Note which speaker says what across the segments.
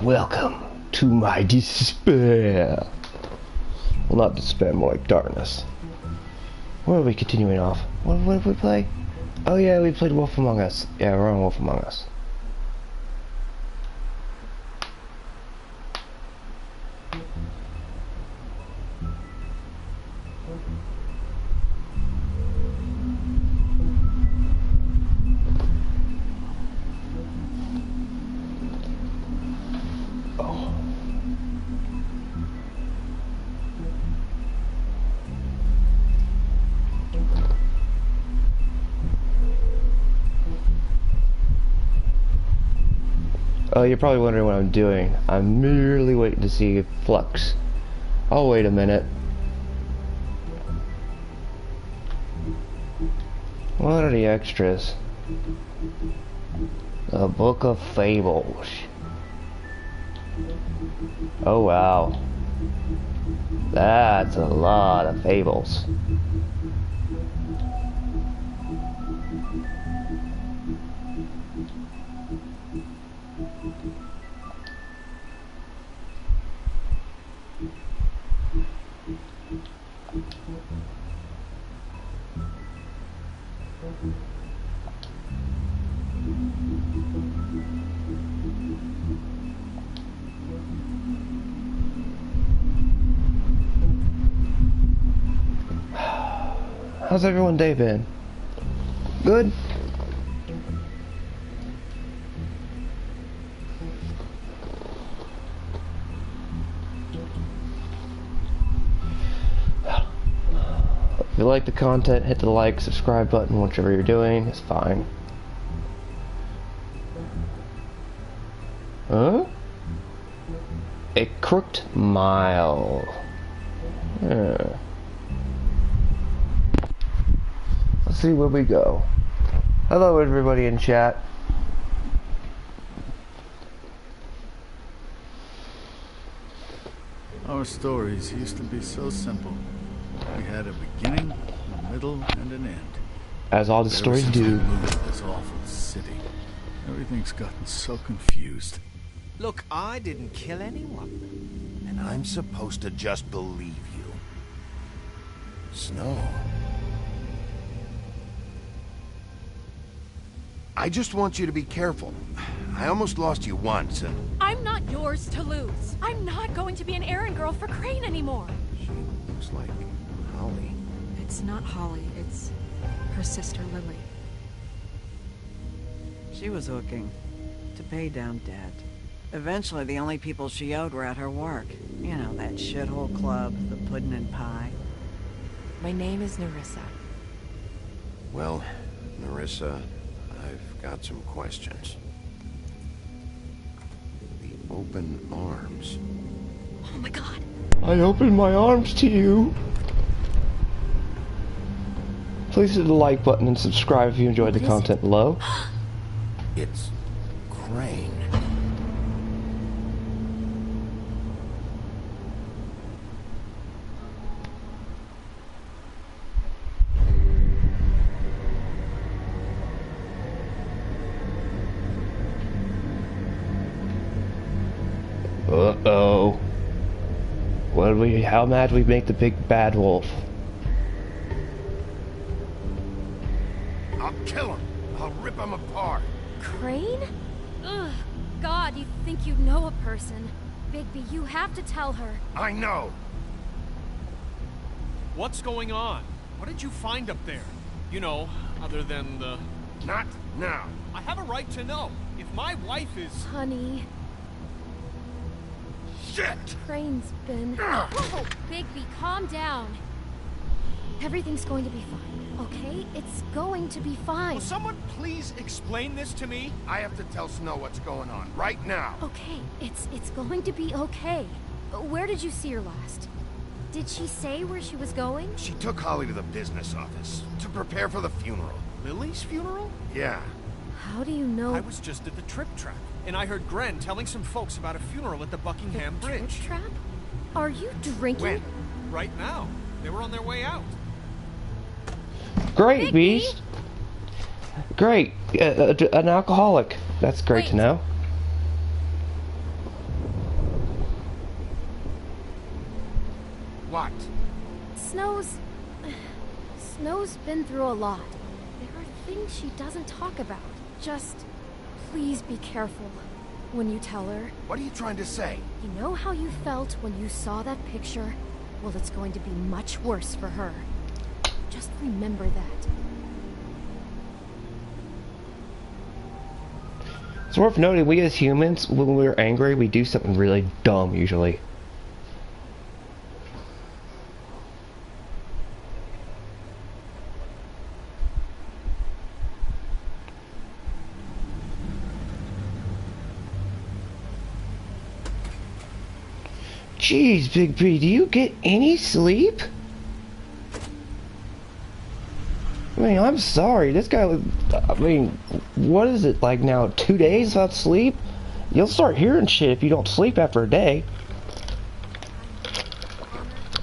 Speaker 1: Welcome to my despair. Well, not despair, more like darkness. Where are we continuing off? What did we play? Oh yeah, we played Wolf Among Us. Yeah, we're on Wolf Among Us. Oh, you're probably wondering what I'm doing. I'm merely waiting to see Flux. Oh, wait a minute. What are the extras? A Book of Fables. Oh, wow. That's a lot of fables. How's everyone day been? Good? If you like the content, hit the like, subscribe button, whichever you're doing, it's fine. Huh? A crooked mile. Yeah. Let's see where we go. Hello everybody in chat.
Speaker 2: Our stories used to be so simple. We had a beginning, a middle, and an end.
Speaker 1: As all the stories do.
Speaker 2: Ever since we moved to this awful city, everything's gotten so confused.
Speaker 3: Look, I didn't kill anyone.
Speaker 4: And I'm supposed to just believe you. Snow. I just want you to be careful. I almost lost you once, and...
Speaker 5: I'm not yours to lose. I'm not going to be an errand girl for Crane anymore.
Speaker 4: She looks like Holly.
Speaker 6: It's not Holly, it's her sister Lily.
Speaker 7: She was hooking to pay down debt. Eventually, the only people she owed were at her work. You know, that shithole club, the Puddin' and Pie.
Speaker 6: My name is Nerissa.
Speaker 4: Well, Nerissa, I've got some questions. The open arms.
Speaker 6: Oh my god.
Speaker 1: I open my arms to you. Please hit the like button and subscribe if you enjoyed the content below.
Speaker 4: It's Crane.
Speaker 1: Uh-oh. How mad we make the big bad wolf?
Speaker 4: I'll kill him. I'll rip him apart.
Speaker 5: Crane? Ugh. God, you think you know a person. Bigby, you have to tell her.
Speaker 4: I know.
Speaker 3: What's going on? What did you find up there? You know, other than the...
Speaker 4: Not now.
Speaker 3: I have a right to know. If my wife is...
Speaker 5: Honey,
Speaker 4: Shit!
Speaker 5: Crane's been... Whoa, Bigby, calm down. Everything's going to be fine, okay? It's going to be fine.
Speaker 3: Will someone please explain this to me?
Speaker 4: I have to tell Snow what's going on right now.
Speaker 5: Okay, it's going to be okay. Where did you see her last? Did she say where she was going?
Speaker 4: She took Holly to the business office to prepare for the funeral.
Speaker 3: Lily's funeral?
Speaker 4: Yeah.
Speaker 5: How do you know?
Speaker 3: I was just at the trip trap, and I heard Gren telling some folks about a funeral at the Buckingham Bridge.
Speaker 5: Trip trap? Are you drinking?
Speaker 4: When?
Speaker 3: Right now. They were on their way out.
Speaker 1: Great, Beast. Great. An alcoholic. That's great to know.
Speaker 4: What?
Speaker 5: Snow's been through a lot. There are things she doesn't talk about. Just please be careful when you tell her.
Speaker 4: What are you trying to say?
Speaker 5: You know how you felt when you saw that picture? Well, it's going to be much worse for her. Just remember that.
Speaker 1: It's worth noting, we as humans, when we're angry, we do something really dumb usually. Jeez, Big B, do you get any sleep? I mean, I'm sorry, this guy was, I mean, what is it, like now, 2 days without sleep? You'll start hearing shit if you don't sleep after a day.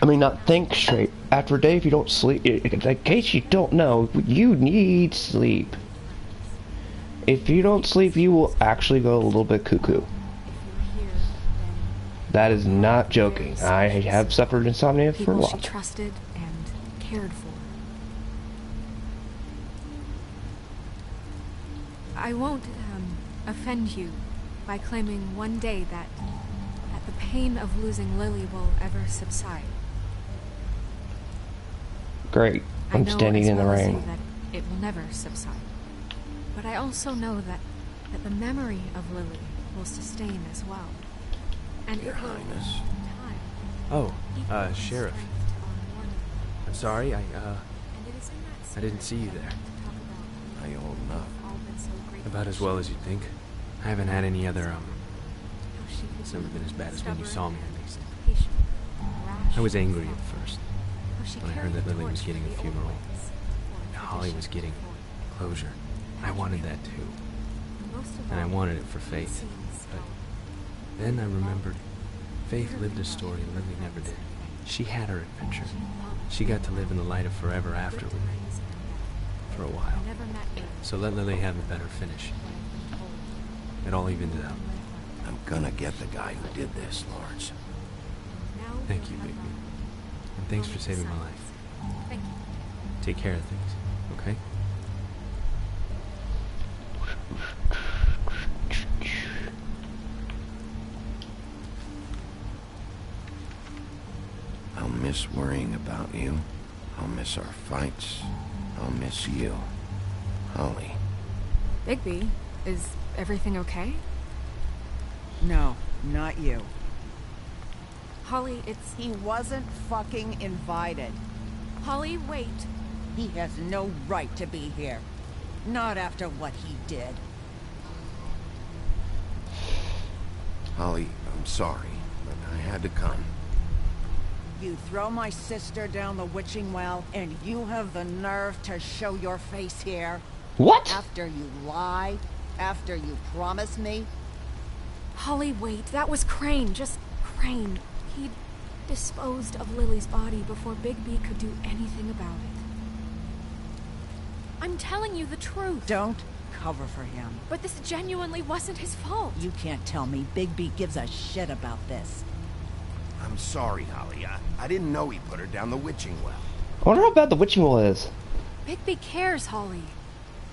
Speaker 1: I mean, not think straight. After a day, if you don't sleep, in case you don't know, you need sleep. If you don't sleep, you will actually go a little bit cuckoo. That is not joking. I have suffered insomnia for a
Speaker 6: People she
Speaker 1: while.
Speaker 6: trusted and cared for. I won't offend you by claiming one day that the pain of losing Lily will ever subside.
Speaker 1: Great.
Speaker 6: I
Speaker 1: I'm
Speaker 6: know
Speaker 1: standing
Speaker 6: as
Speaker 1: in the
Speaker 6: well as you
Speaker 1: rain.
Speaker 6: that it will never subside. But I also know that the memory of Lily will sustain as well. And
Speaker 4: Your
Speaker 6: it will,
Speaker 4: Highness.
Speaker 6: time,
Speaker 8: Oh,
Speaker 6: equal the
Speaker 8: Sheriff.
Speaker 6: strength to honor one another.
Speaker 8: I'm sorry,
Speaker 6: And it is in that
Speaker 8: I didn't see you
Speaker 6: spirit
Speaker 8: there.
Speaker 6: that I'd like to talk about
Speaker 4: Are you old enough?
Speaker 6: all been so grateful
Speaker 8: About as
Speaker 6: to
Speaker 8: well
Speaker 6: you.
Speaker 8: as you'd think. I haven't had any other,
Speaker 6: How she could
Speaker 8: it's never
Speaker 6: be
Speaker 8: been as bad as when you saw me,
Speaker 6: stubborn
Speaker 8: at least.
Speaker 6: and patient, rash
Speaker 8: I was
Speaker 6: and
Speaker 8: angry at
Speaker 6: thoughtful.
Speaker 8: first.
Speaker 6: How she
Speaker 8: when I
Speaker 6: carried
Speaker 8: heard that
Speaker 6: the
Speaker 8: Lily was
Speaker 6: torch
Speaker 8: getting
Speaker 6: for
Speaker 8: a
Speaker 6: the old
Speaker 8: funeral.
Speaker 6: ways, for
Speaker 8: Holly was
Speaker 6: tradition,
Speaker 8: getting
Speaker 6: for
Speaker 8: closure. I wanted that too.
Speaker 6: most of
Speaker 8: And I
Speaker 6: all,
Speaker 8: wanted it for
Speaker 6: it
Speaker 8: Faith.
Speaker 6: seems
Speaker 8: But
Speaker 6: how
Speaker 8: then I remembered Faith lived a story Lily never did. She had her adventure. She got to live in the light of forever after with me. For a while.
Speaker 6: I never met Lily,
Speaker 8: So let Lily have a better finish.
Speaker 6: but I've been told
Speaker 8: It all evened it out.
Speaker 4: I'm gonna get the guy who did this, Lawrence.
Speaker 6: now
Speaker 8: Thank
Speaker 6: we'll
Speaker 8: you,
Speaker 6: have
Speaker 8: Bigby.
Speaker 6: a
Speaker 8: And thanks for
Speaker 6: moment of
Speaker 8: saving my
Speaker 6: silence.
Speaker 8: life.
Speaker 6: Thank you.
Speaker 8: Take care of things, okay?
Speaker 4: I'll miss worrying about you. I'll miss our fights. I'll miss you. Holly.
Speaker 6: Bigby, is everything okay?
Speaker 7: No, not you.
Speaker 6: Holly, it's...
Speaker 9: He wasn't fucking invited.
Speaker 6: Holly, wait.
Speaker 9: He has no right to be here. Not after what he did.
Speaker 4: Holly, I'm sorry, but I had to come.
Speaker 9: You throw my sister down the witching well, and you have the nerve to show your face here?
Speaker 1: What?
Speaker 9: After you lied? After you promised me?
Speaker 6: Holly, wait. That was Crane. Just Crane. He'd disposed of Lily's body before Bigby could do anything about it. I'm telling you the truth.
Speaker 9: Don't cover for him.
Speaker 6: But this genuinely wasn't his fault.
Speaker 9: You can't tell me Bigby gives a shit about this.
Speaker 4: I'm sorry, Holly. I didn't know he put her down the witching well.
Speaker 1: I wonder how bad the witching well is.
Speaker 6: Bigby cares, Holly.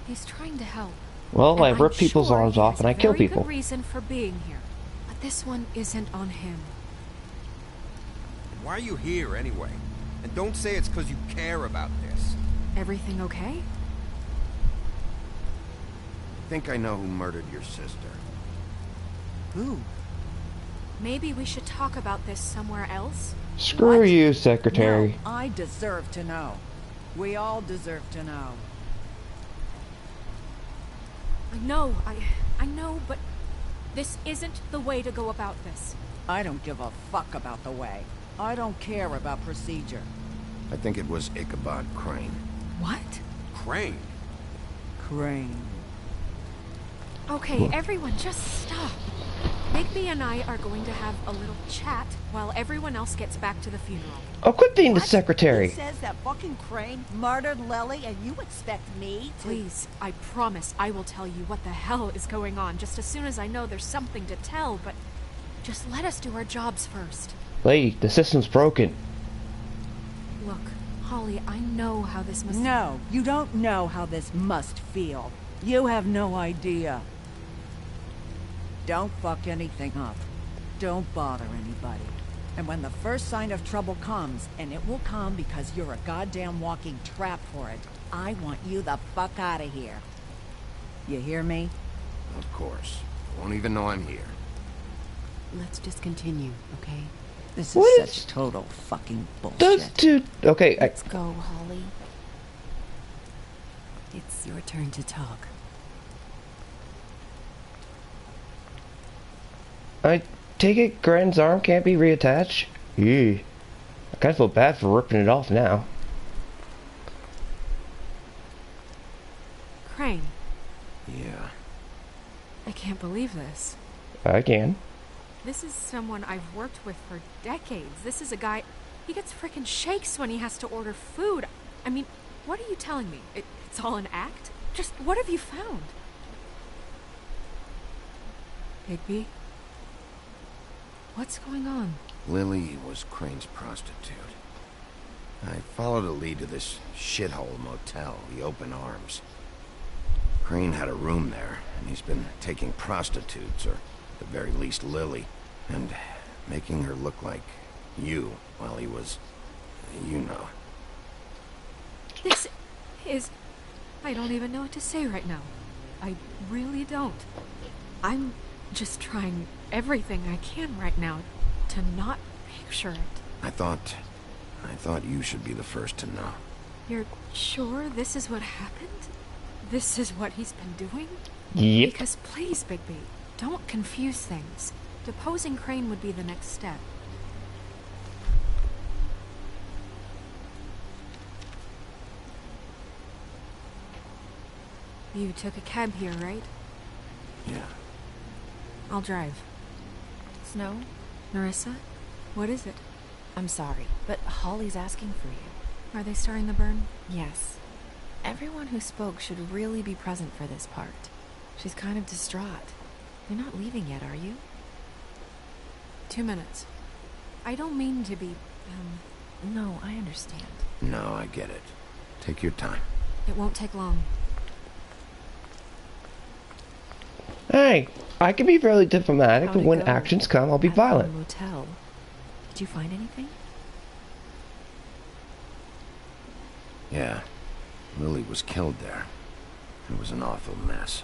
Speaker 6: He's trying to help.
Speaker 1: Well,
Speaker 6: And
Speaker 1: I
Speaker 6: I'm
Speaker 1: rip people's
Speaker 6: sure
Speaker 1: arms
Speaker 6: he
Speaker 1: off
Speaker 6: has
Speaker 1: and I
Speaker 6: a
Speaker 1: kill
Speaker 6: very
Speaker 1: people.
Speaker 6: good reason for being here. But this one isn't on him.
Speaker 10: Why are you here anyway? And don't say it's because you care about this.
Speaker 6: Everything okay?
Speaker 4: I think I know who murdered your sister.
Speaker 9: Who?
Speaker 6: Maybe we should talk about this somewhere else?
Speaker 1: Screw
Speaker 9: What?
Speaker 1: you, Secretary.
Speaker 9: No, I deserve to know. We all deserve to know.
Speaker 6: I know, but this isn't the way to go about this.
Speaker 9: I don't give a fuck about the way. I don't care about procedure.
Speaker 4: I think it was Ichabod Crane.
Speaker 6: What?
Speaker 10: Crane?
Speaker 9: Crane.
Speaker 6: Okay, everyone, just stop. Bigby and I are going to have a little chat while everyone else gets back to the funeral.
Speaker 1: Oh, quit being the secretary.
Speaker 9: He says that fucking Crane murdered Lily and you expect me to...
Speaker 6: Please, I promise I will tell you what the hell is going on just as soon as I know there's something to tell, but just let us do our jobs first.
Speaker 1: Lady, the system's broken.
Speaker 6: Look, Holly, I know how this must...
Speaker 9: No, you don't know how this must feel. You have no idea. Don't fuck anything up. Don't bother anybody. And when the first sign of trouble comes, and it will come because you're a goddamn walking trap for it, I want you the fuck out of here. You hear me?
Speaker 4: Of course. Won't even know I'm here.
Speaker 11: Let's just continue, okay?
Speaker 9: This is such total fucking bullshit.
Speaker 1: Okay,
Speaker 11: Let's go, Holly. It's your turn to talk.
Speaker 1: I take it Gren's arm can't be reattached? Yeah. I kinda feel bad for ripping it off now.
Speaker 6: Crane.
Speaker 4: Yeah.
Speaker 6: I can't believe this.
Speaker 1: I can.
Speaker 6: This is someone I've worked with for decades. This is a guy... He gets frickin' shakes when he has to order food. I mean, what are you telling me? It's all an act? Just what have you found? Bigby? What's going on?
Speaker 4: Lily was Crane's prostitute. I followed a lead to this shithole motel, the Open Arms. Crane had a room there, and he's been taking prostitutes, or at the very least Lily, and making her look like you while he was, you know.
Speaker 6: This is... I don't even know what to say right now. I really don't. I'm just trying everything I can right now to not picture it.
Speaker 4: I thought you should be the first to know.
Speaker 6: You're sure this is what happened? This is what he's been doing?
Speaker 1: Yep.
Speaker 6: Because please, Bigby, don't confuse things. Deposing Crane would be the next step. You took a cab here, right?
Speaker 4: Yeah.
Speaker 6: I'll drive.
Speaker 11: Snow?
Speaker 6: Nerissa? What is it?
Speaker 11: I'm sorry, but Holly's asking for you.
Speaker 6: Are they starting the burn?
Speaker 11: Yes. Everyone who spoke should really be present for this part. She's kind of distraught. You're not leaving yet, are you?
Speaker 6: 2 minutes. I don't mean to be,
Speaker 11: No, I understand.
Speaker 4: No, I get it. Take your time.
Speaker 6: It won't take long.
Speaker 1: Hey, I can be fairly diplomatic, but when actions come, I'll be violent.
Speaker 11: At the motel. Did you find anything?
Speaker 4: Yeah. Lily was killed there. It was an awful mess.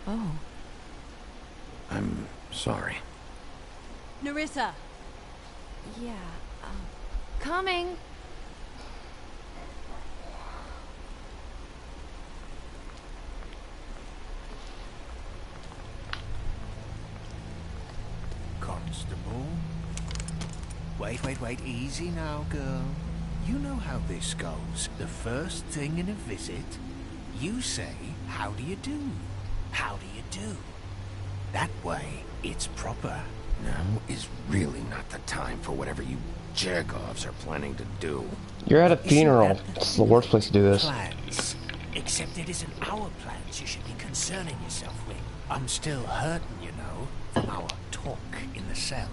Speaker 11: Oh.
Speaker 4: I'm sorry.
Speaker 5: Nerissa!
Speaker 11: Yeah,
Speaker 5: Coming!
Speaker 3: Constable? Wait, easy now, girl. You know how this goes. The first thing in a visit, you say, how do you do? How do you do? That way, it's proper.
Speaker 4: Now is really not the time for whatever you Jergovs are planning to do.
Speaker 1: You're at a funeral. It's the worst place to do this.
Speaker 3: Plans. Except it isn't our plans you should be concerning yourself with. I'm still hurting, you know, from our talk in the cell.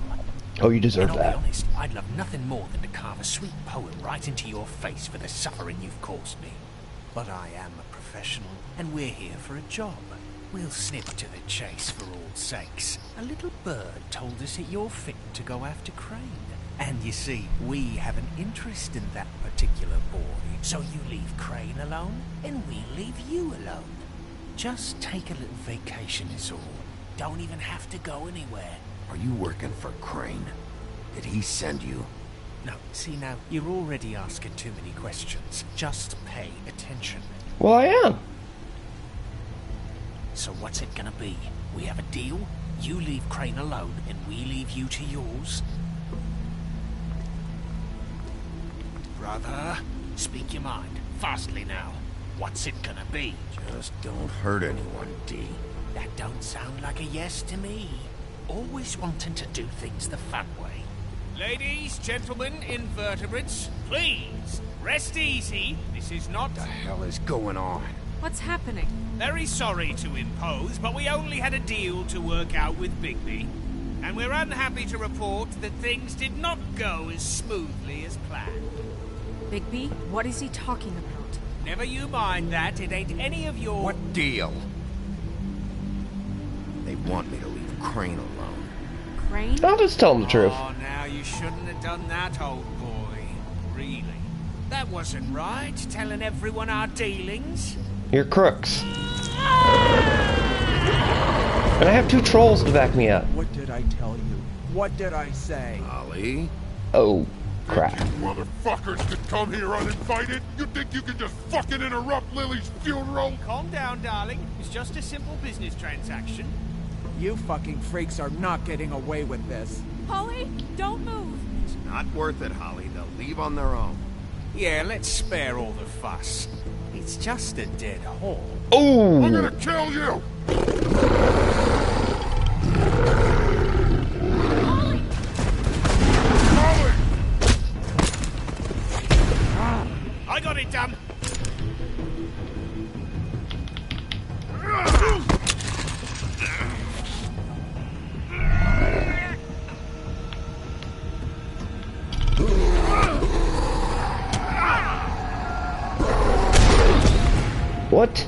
Speaker 1: Oh, you deserve
Speaker 3: and
Speaker 1: that.
Speaker 3: I'll be honest, I'd love nothing more than to carve a sweet poem right into your face for the suffering you've caused me. But I am a professional, and we're here for a job. We'll snip to the chase for all sakes. A little bird told us that you're fit to go after Crane. And you see, we have an interest in that particular boy. So you leave Crane alone, and we leave you alone. Just take a little vacation is all. Don't even have to go anywhere.
Speaker 4: Are you working for Crane? Did he send you?
Speaker 3: No, see now, you're already asking too many questions. Just pay attention.
Speaker 1: Well, I am.
Speaker 3: So what's it gonna be? We have a deal? You leave Crane alone, and we leave you to yours? Brother, speak your mind. Fastly now. What's it gonna be?
Speaker 4: Just don't hurt anyone, D.
Speaker 3: That don't sound like a yes to me. Always wanting to do things the fun way. Ladies, gentlemen, invertebrates, please, rest easy. This is not...
Speaker 10: What the hell is going on?
Speaker 6: What's happening?
Speaker 3: Very sorry to impose, but we only had a deal to work out with Bigby. And we're unhappy to report that things did not go as smoothly as planned.
Speaker 6: Bigby, what is he talking about?
Speaker 3: Never you mind that, it ain't any of your...
Speaker 10: What deal?
Speaker 4: They want me to leave Crane alone.
Speaker 6: Crane?
Speaker 1: I'll just tell him the truth.
Speaker 3: Oh, now you shouldn't have done that, old boy. Really. That wasn't right, telling everyone our dealings.
Speaker 1: You're crooks. And I have 2 trolls to back me up.
Speaker 12: What did I tell you? What did I say?
Speaker 4: Ollie?
Speaker 1: Oh, crap.
Speaker 13: You motherfuckers could come here uninvited? You think you can just fucking interrupt Lily's funeral?
Speaker 3: Calm down, darling. It's just a simple business transaction.
Speaker 12: You fucking freaks are not getting away with this.
Speaker 6: Holly, don't move.
Speaker 4: It's not worth it, Holly. They'll leave on their own.
Speaker 3: Yeah, let's spare all the fuss. It's just a dead horse.
Speaker 1: Oh!
Speaker 13: I'm gonna kill you! Holly!
Speaker 3: I got it done.
Speaker 1: What?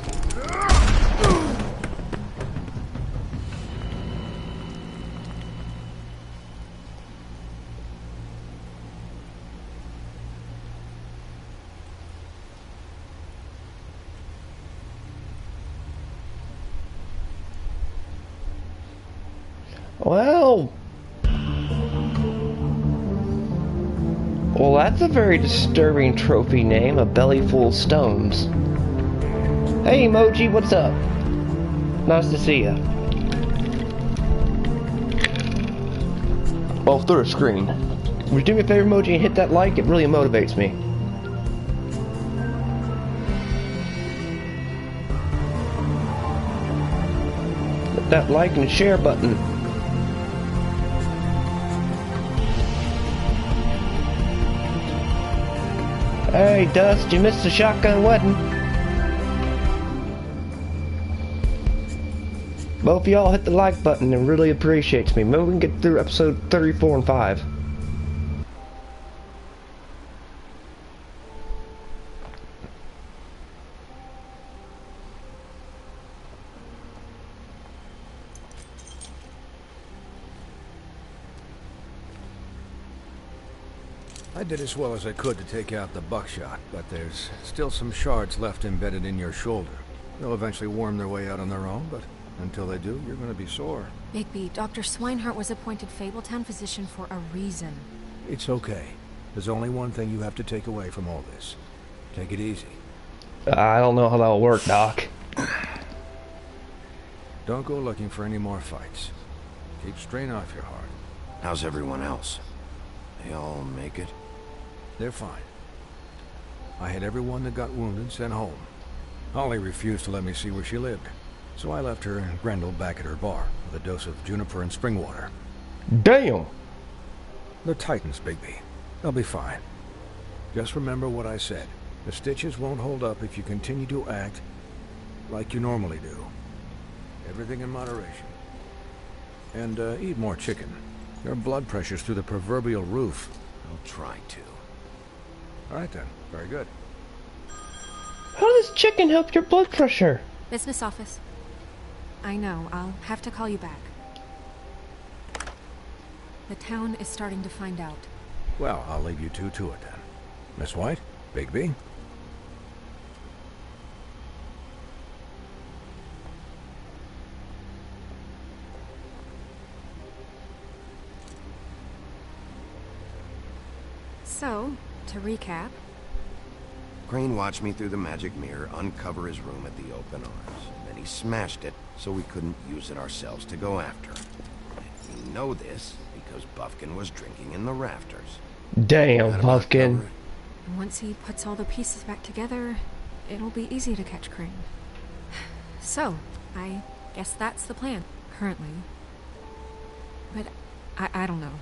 Speaker 1: Well, that's a very disturbing trophy name, a belly full of stones. Hey, Emoji, what's up? Nice to see ya. Well, through a screen. Would you do me a favor, Emoji, and hit that like? It really motivates me. Hit that like and share button. Hey, Dust, you missed the shotgun wedding. Both of y'all hit the like button, it really appreciates me. Maybe we can get through episode 34 and 5.
Speaker 10: I did as well as I could to take out the buckshot, but there's still some shards left embedded in your shoulder. They'll eventually worm their way out on their own, but until they do, you're going to be sore.
Speaker 6: Bigby, Dr. Swinehart was appointed Fabletown physician for a reason.
Speaker 10: It's okay. There's only one thing you have to take away from all this. Take it easy.
Speaker 1: I don't know how that'll work, Doc.
Speaker 10: Don't go looking for any more fights. Keep strain off your heart.
Speaker 4: How's everyone else? They all make it?
Speaker 10: They're fine. I had everyone that got wounded sent home. Holly refused to let me see where she lived, so I left her and Grendel back at her bar with a dose of juniper and spring water.
Speaker 1: Damn!
Speaker 10: They're Titans, Bigby. They'll be fine. Just remember what I said. The stitches won't hold up if you continue to act like you normally do. Everything in moderation. And eat more chicken. Your blood pressure's through the proverbial roof.
Speaker 4: I'll try to.
Speaker 10: All right then. Very good.
Speaker 1: How does chicken help your blood pressure?
Speaker 6: Business office. I know, I'll have to call you back. The town is starting to find out.
Speaker 10: Well, I'll leave you two to it then. Miss White, Bigby.
Speaker 6: So, to recap...
Speaker 4: Crane watched me through the magic mirror uncover his room at the open arms. Then he smashed it so we couldn't use it ourselves to go after him. And we know this because Buffkin was drinking in the rafters.
Speaker 1: Damn, Buffkin.
Speaker 6: And once he puts all the pieces back together, it'll be easy to catch Crane. So, I guess that's the plan, currently. But I don't know.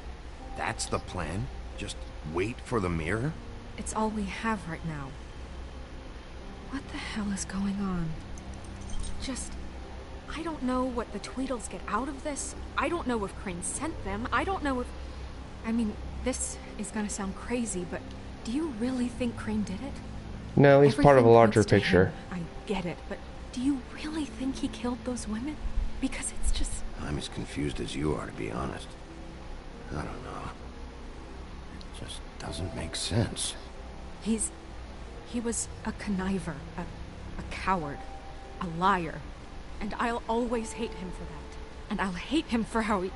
Speaker 4: That's the plan? Just wait for the mirror?
Speaker 6: It's all we have right now. What the hell is going on? I don't know what the Tweedles get out of this. I don't know if Crane sent them. I don't know if... I mean, this is gonna sound crazy, but do you really think Crane did it?
Speaker 1: No, he's part of a
Speaker 6: Everything
Speaker 1: larger
Speaker 6: points to
Speaker 1: picture.
Speaker 6: him. I get it, but do you really think he killed those women? Because it's just...
Speaker 4: I'm as confused as you are, to be honest. I don't know. It just doesn't make sense.
Speaker 6: He was a conniver, a coward, a liar. And I'll always hate him for that. And I'll hate him for how he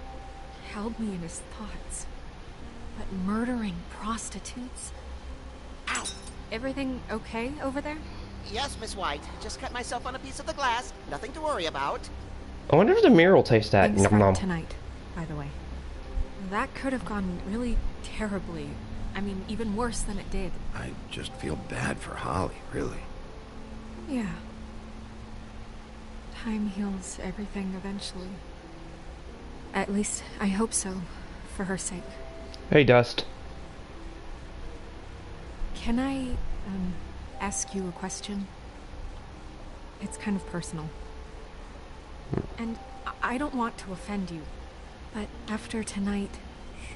Speaker 6: held me in his thoughts. But murdering prostitutes? Ow! Everything okay over there?
Speaker 14: Yes, Miss White. Just cut myself on a piece of the glass. Nothing to worry about.
Speaker 1: I wonder if the mirror will taste that.
Speaker 6: Things
Speaker 1: Nom
Speaker 6: start
Speaker 1: nom.
Speaker 6: tonight, by the way. That could have gone really terribly. I mean, even worse than it did.
Speaker 4: I just feel bad for Holly, really.
Speaker 6: Yeah. Time heals everything eventually. At least, I hope so, for her sake.
Speaker 1: Hey, Dust.
Speaker 6: Can I, ask you a question? It's kind of personal. And I don't want to offend you, but after tonight...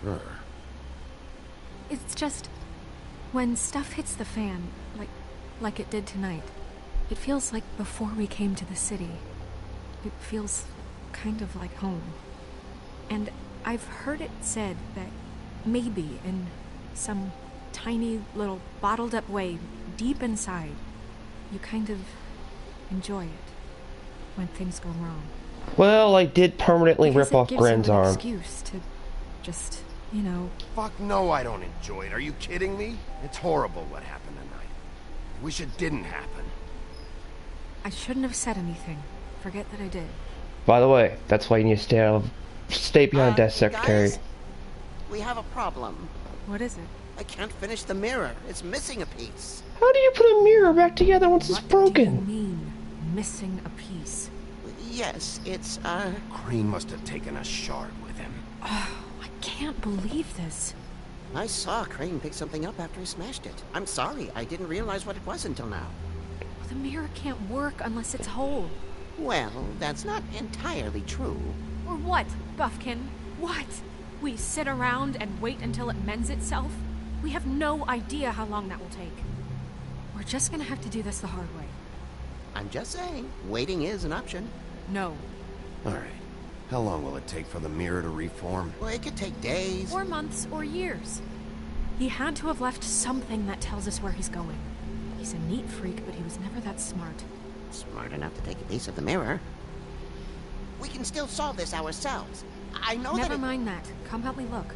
Speaker 4: Sure.
Speaker 6: It's just... when stuff hits the fan, like it did tonight, it feels like before we came to the city. It feels kind of like home. And I've heard it said that maybe in some tiny little bottled up way deep inside, you kind of enjoy it when things go wrong.
Speaker 1: Well, I did permanently
Speaker 6: Because
Speaker 1: rip off
Speaker 6: it gives
Speaker 1: Gren's
Speaker 6: you an
Speaker 1: arm.
Speaker 6: excuse to just, you know...
Speaker 4: Fuck no, I don't enjoy it. Are you kidding me? It's horrible what happened tonight. I wish it didn't happen.
Speaker 6: I shouldn't have said anything. Forget that I did.
Speaker 1: By the way, that's why you need to stay behind desk secretary.
Speaker 14: Guys, we have a problem.
Speaker 6: What is it?
Speaker 14: I can't finish the mirror. It's missing a piece.
Speaker 1: How do you put a mirror back together once it's broken?
Speaker 6: What do you mean, missing a piece?
Speaker 14: Yes, it's,
Speaker 4: Crane must have taken a shard with him.
Speaker 6: Oh, I can't believe this.
Speaker 14: I saw Crane pick something up after he smashed it. I'm sorry, I didn't realize what it was until now.
Speaker 6: The mirror can't work unless it's whole.
Speaker 14: Well, that's not entirely true.
Speaker 6: Or what, Buffkin? What? We sit around and wait until it mends itself? We have no idea how long that will take. We're just gonna have to do this the hard way.
Speaker 14: I'm just saying, waiting is an option.
Speaker 6: No.
Speaker 4: Alright. How long will it take for the mirror to reform?
Speaker 14: Well, it could take days.
Speaker 6: Or months, or years. He had to have left something that tells us where he's going. He's a neat freak, but he was never that smart.
Speaker 14: Smart enough to take a piece of the mirror. We can still solve this ourselves. I know
Speaker 6: Never mind that. Come help me look.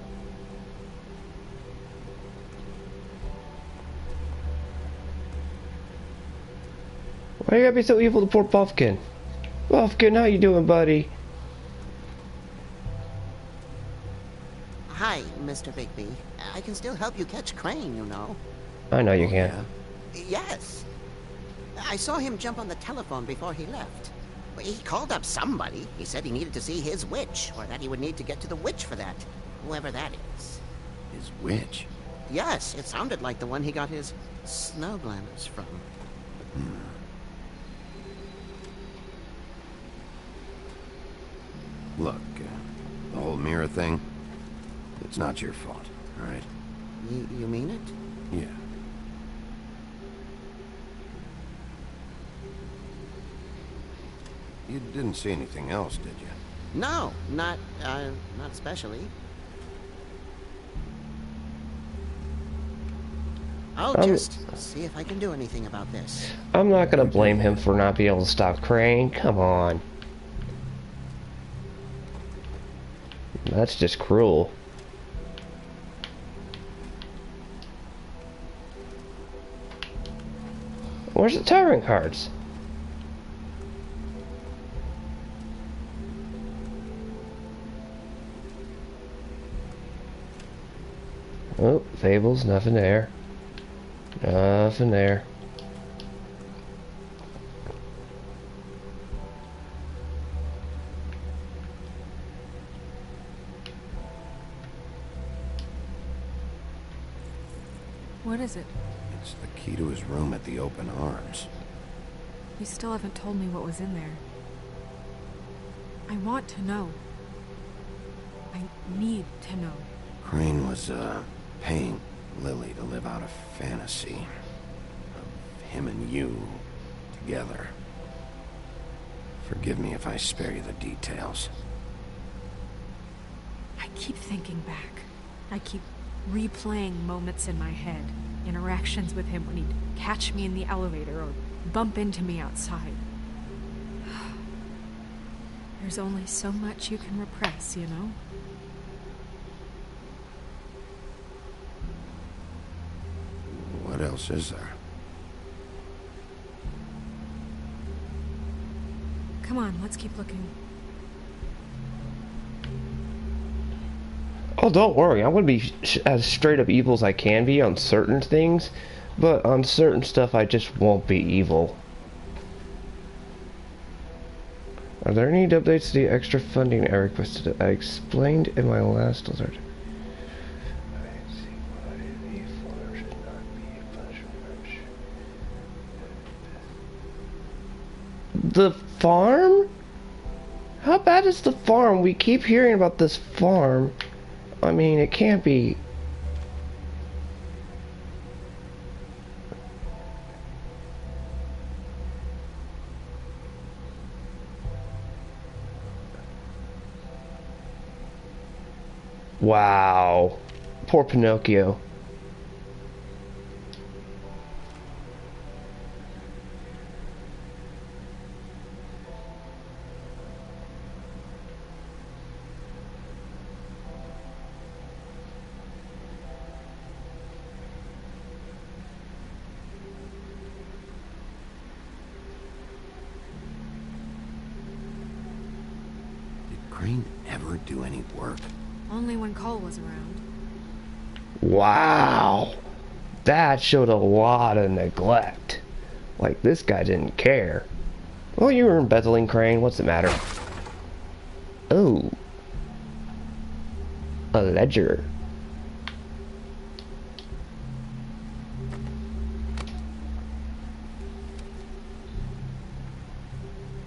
Speaker 1: Why you gotta be so evil to poor Buffkin? Buffkin, how you doing, buddy?
Speaker 14: Hi, Mr. Bigby. I can still help you catch Crane, you know.
Speaker 1: I know you can.
Speaker 14: Yes. I saw him jump on the telephone before he left. He called up somebody. He said he needed to see his witch, or that he would need to get to the witch for that. Whoever that is.
Speaker 4: His witch?
Speaker 14: Yes, it sounded like the one he got his snow glamours from.
Speaker 4: Look, the whole mirror thing, it's not your fault, alright?
Speaker 14: You mean it?
Speaker 4: Yeah. You didn't see anything else, did you?
Speaker 14: No, not especially. I'll just see if I can do anything about this.
Speaker 1: I'm not gonna blame him for not being able to stop Crane. Come on. That's just cruel. Where's the tyrant cards? Oh, Fables, nothing there. Nothing there.
Speaker 6: is it?
Speaker 4: It's the key to his room at the open arms.
Speaker 6: You still haven't told me what was in there. I want to know. I need to know.
Speaker 4: Crane was, paying Lily to live out a fantasy of him and you together. Forgive me if I spare you the details.
Speaker 6: I keep thinking back. I keep replaying moments in my head. Interactions with him when he'd catch me in the elevator or bump into me outside. There's only so much you can repress, you know?
Speaker 4: What else is there?
Speaker 6: Come on, let's keep looking.
Speaker 1: Oh, don't worry. I'm going to be as straight up evil as I can be on certain things, but on certain stuff I just won't be evil. Are there any updates to the extra funding I requested? I explained in my last alert. The farm? How bad is the farm? We keep hearing about this farm. I mean, it can't be. Wow. Poor Pinocchio.
Speaker 4: Crane ever do any work?
Speaker 6: Only when Cole was around.
Speaker 1: Wow. That showed a lot of neglect. Like, this guy didn't care. Well, you were embezzling, Crane. What's the matter? Oh. A ledger.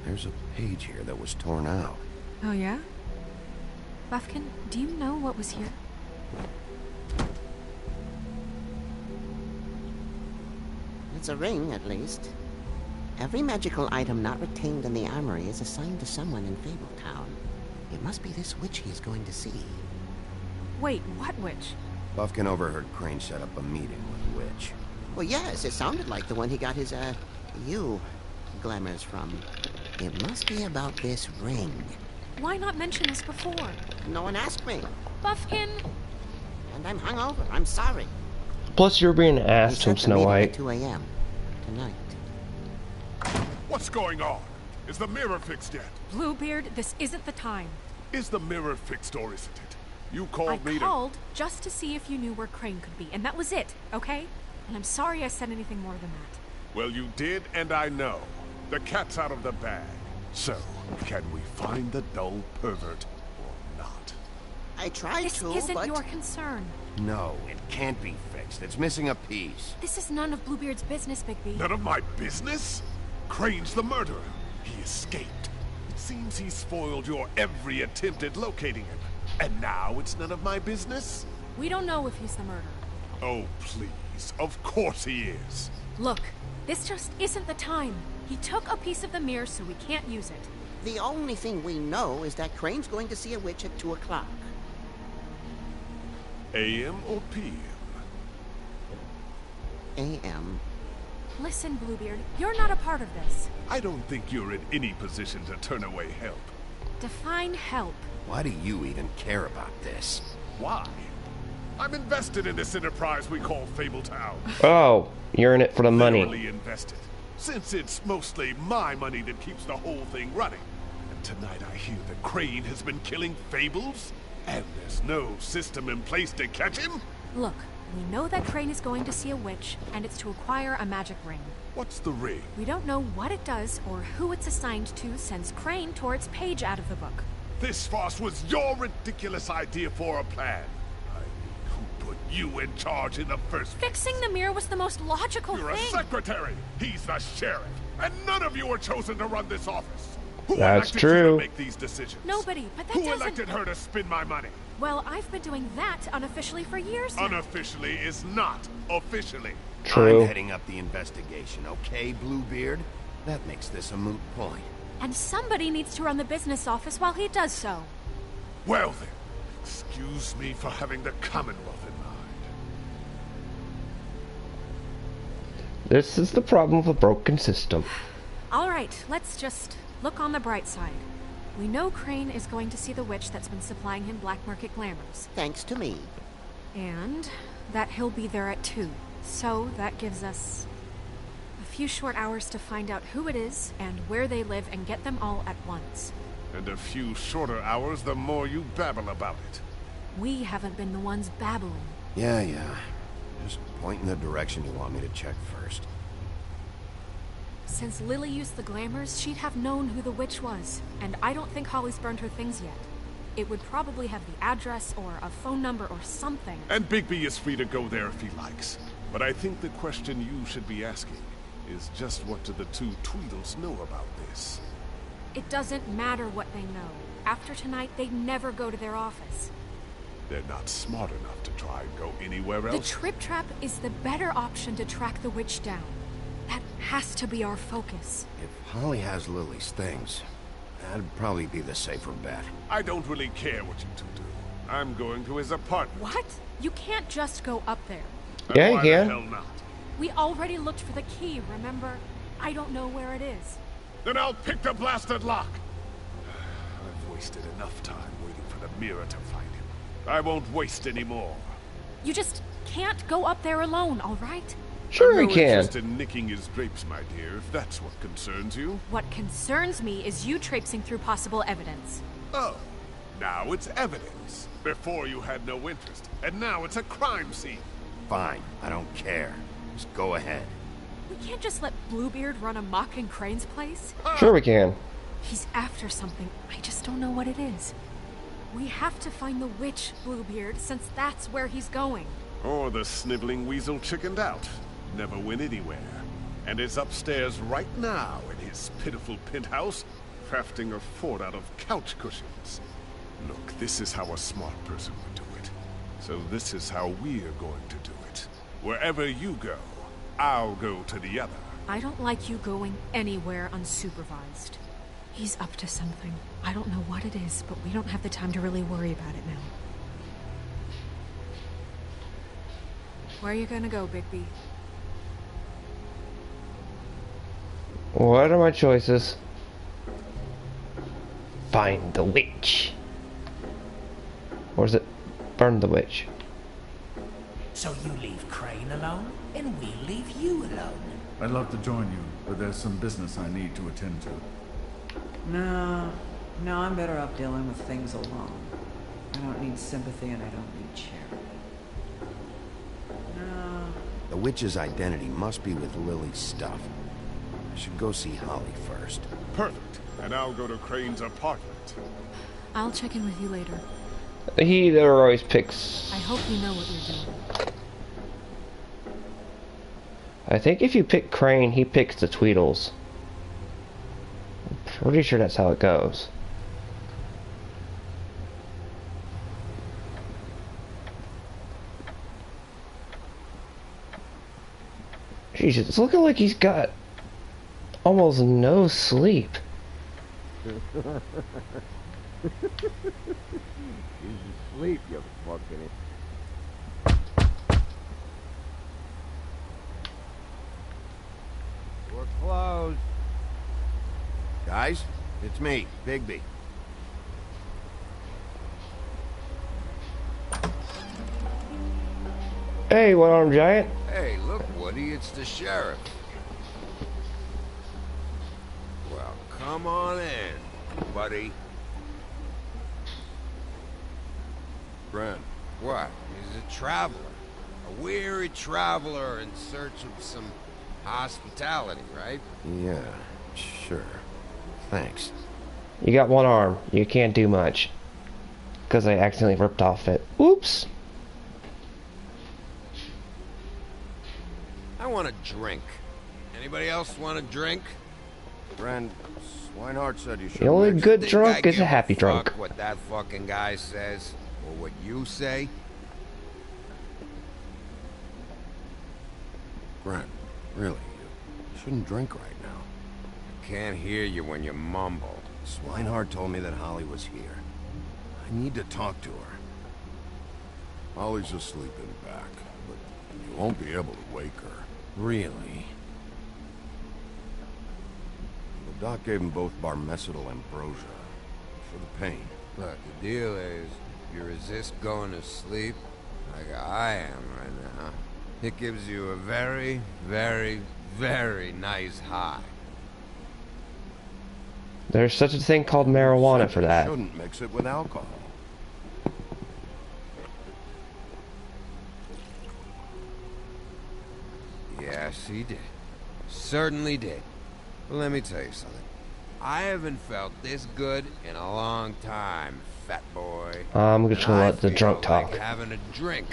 Speaker 4: There's a page here that was torn out.
Speaker 6: Oh, yeah? Buffkin, do you know what was here?
Speaker 14: It's a ring, at least. Every magical item not retained in the armory is assigned to someone in Fabletown. It must be this witch he's going to see.
Speaker 6: Wait, what witch?
Speaker 4: Buffkin overheard Crane set up a meeting with Witch.
Speaker 14: Well, yes, it sounded like the one he got his, glamours from. It must be about this ring.
Speaker 6: Why not mention this before?
Speaker 14: No one asked me.
Speaker 6: Buffkin!
Speaker 14: And I'm hungover. I'm sorry.
Speaker 1: Plus, you're being asked from Snow White.
Speaker 14: At 2 a.m. tonight.
Speaker 13: What's going on? Is the mirror fixed yet?
Speaker 6: Bluebeard, this isn't the time.
Speaker 13: Is the mirror fixed or isn't it? You called me
Speaker 6: I called just to see if you knew where Crane could be, and that was it, okay? And I'm sorry I said anything more than that.
Speaker 13: Well, you did, and I know. The cat's out of the bag. So, can we find the dull pervert or not?
Speaker 14: I tried
Speaker 6: this
Speaker 14: to,
Speaker 6: This isn't
Speaker 14: but...
Speaker 6: your concern.
Speaker 4: No, it can't be fixed. It's missing a piece.
Speaker 6: This is none of Bluebeard's business, Bigby.
Speaker 13: None of my business? Crane's the murderer. He escaped. It seems he spoiled your every attempt at locating him. And now it's none of my business?
Speaker 6: We don't know if he's the murderer.
Speaker 13: Oh, please. Of course he is.
Speaker 6: Look, this just isn't the time. He took a piece of the mirror, so we can't use it.
Speaker 14: The only thing we know is that Crane's going to see a witch at 2 o'clock.
Speaker 13: AM or PM?
Speaker 14: AM.
Speaker 6: Listen, Bluebeard, you're not a part of this.
Speaker 13: I don't think you're in any position to turn away help.
Speaker 6: Define help.
Speaker 4: Why do you even care about this?
Speaker 13: Why? I'm invested in this enterprise we call Fabletown.
Speaker 1: Oh, you're in it for the money.
Speaker 13: Literally invested. Since it's mostly my money that keeps the whole thing running. And tonight I hear that Crane has been killing Fables, and there's no system in place to catch him?
Speaker 6: Look, we know that Crane is going to see a witch, and it's to acquire a magic ring.
Speaker 13: What's the ring?
Speaker 6: We don't know what it does or who it's assigned to since Crane tore its page out of the book.
Speaker 13: This farce was your ridiculous idea for a plan. I mean, who put you in charge in the first place?
Speaker 5: Fixing the mirror was the most logical
Speaker 13: You're
Speaker 5: thing.
Speaker 13: a secretary. He's the sheriff. And none of you were chosen to run this office. Who
Speaker 1: That's
Speaker 13: elected
Speaker 1: true.
Speaker 13: you to make these decisions?
Speaker 5: Nobody, but that
Speaker 13: Who
Speaker 5: doesn't...
Speaker 13: elected her to spend my money?
Speaker 5: Well, I've been doing that unofficially for years now.
Speaker 13: Unofficially is not officially.
Speaker 1: True.
Speaker 4: I'm heading up the investigation, okay, Bluebeard? That makes this a moot point.
Speaker 5: And somebody needs to run the business office while he does so.
Speaker 13: Well then, excuse me for having the Commonwealth in mind.
Speaker 1: This is the problem of a broken system.
Speaker 6: All right, let's just look on the bright side. We know Crane is going to see the witch that's been supplying him black market glamours.
Speaker 14: Thanks to me.
Speaker 6: And that he'll be there at 2. So that gives us a few short hours to find out who it is and where they live and get them all at once.
Speaker 13: And a few shorter hours, the more you babble about it.
Speaker 6: We haven't been the ones babbling.
Speaker 4: Yeah. Just point in the direction you want me to check first.
Speaker 6: Since Lily used the glamours, she'd have known who the witch was. And I don't think Holly's burned her things yet. It would probably have the address or a phone number or something.
Speaker 13: And Bigby is free to go there if he likes. But I think the question you should be asking is just what do the two Tweedles know about this?
Speaker 6: It doesn't matter what they know. After tonight, they'd never go to their office.
Speaker 13: They're not smart enough to try and go anywhere
Speaker 6: The
Speaker 13: else.
Speaker 6: trip trap is the better option to track the witch down. That has to be our focus.
Speaker 4: If Holly has Lily's things, that'd probably be the safer bet.
Speaker 13: I don't really care what you two do. I'm going to his apartment.
Speaker 6: What? You can't just go up there.
Speaker 1: Yeah,
Speaker 13: Why
Speaker 1: you
Speaker 13: the
Speaker 1: can.
Speaker 13: hell not?
Speaker 6: We already looked for the key, remember? I don't know where it is.
Speaker 13: Then I'll pick the blasted lock. I've wasted enough time waiting for the mirror to find him. I won't waste any more.
Speaker 6: You just can't go up there alone, all right?
Speaker 1: Sure
Speaker 13: I'm
Speaker 1: we
Speaker 13: no
Speaker 1: can.
Speaker 13: interest in nicking his drapes, my dear, if that's what concerns you.
Speaker 6: What concerns me is you traipsing through possible evidence.
Speaker 13: Oh, now it's evidence. Before you had no interest, and now it's a crime scene.
Speaker 4: Fine, I don't care. Just go ahead.
Speaker 6: We can't just let Bluebeard run amok in Crane's place.
Speaker 1: Sure we can.
Speaker 6: He's after something. I just don't know what it is. We have to find the witch, Bluebeard, since that's where he's going.
Speaker 13: Or the sniveling weasel chickened out. Never went anywhere. And is upstairs right now in his pitiful penthouse, crafting a fort out of couch cushions. Look, this is how a smart person would do it. So this is how we're going to do it. Wherever you go, I'll go to the other.
Speaker 6: I don't like you going anywhere unsupervised. He's up to something. I don't know what it is, but we don't have the time to really worry about it now. Where are you gonna go, Bigby?
Speaker 1: What are my choices? Find the witch. Or is it burn the witch?
Speaker 3: So you leave Crane alone, and we'll leave you alone.
Speaker 2: I'd love to join you, but there's some business I need to attend to.
Speaker 7: No, I'm better off dealing with things alone. I don't need sympathy and I don't need charity. No.
Speaker 4: The witch's identity must be with Lily's stuff. I should go see Holly first.
Speaker 13: Perfect. And I'll go to Crane's apartment.
Speaker 6: I'll check in with you later.
Speaker 1: He never always picks.
Speaker 6: I hope you know what you're doing.
Speaker 1: I think if you pick Crane, he picks the Tweedles. I'm pretty sure that's how it goes. Jesus, it's looking like he's got almost no sleep.
Speaker 15: Sleep, you fucking. We're closed.
Speaker 4: Guys, it's me, Bigby.
Speaker 1: Hey, one-armed giant.
Speaker 15: Hey, look, Woody, it's the sheriff. Well, come on in, buddy. Friend, what? He's a traveler. A weary traveler in search of some hospitality, right?
Speaker 4: Yeah, sure. Thanks.
Speaker 1: You got one arm. You can't do much. Because I accidentally ripped off it. Oops.
Speaker 15: want a drink. Anybody else want a drink?
Speaker 4: Friend, Swinehart said you should.
Speaker 1: The only good
Speaker 15: Think
Speaker 1: drunk
Speaker 15: I
Speaker 1: is a
Speaker 15: give
Speaker 1: happy drunk.
Speaker 15: fuck what that fucking guy says, or what you say?
Speaker 4: Grant, really, you shouldn't drink right now.
Speaker 15: I can't hear you when you mumble.
Speaker 4: Swinehart told me that Holly was here. I need to talk to her.
Speaker 13: Holly's asleep in back, but you won't be able to wake her.
Speaker 4: Really? The doc gave them both Barmecidal ambrosia for the pain.
Speaker 15: Look, the deal is, if you resist going to sleep, like I am right now, it gives you a very, very, very nice high.
Speaker 1: There's such a thing called marijuana for that.
Speaker 4: Shouldn't mix it with alcohol.
Speaker 15: Yes, he did. Certainly did. But let me tell you something. I haven't felt this good in a long time, fat boy.
Speaker 1: I'm just gonna let the drunk talk.
Speaker 15: Like having a drink,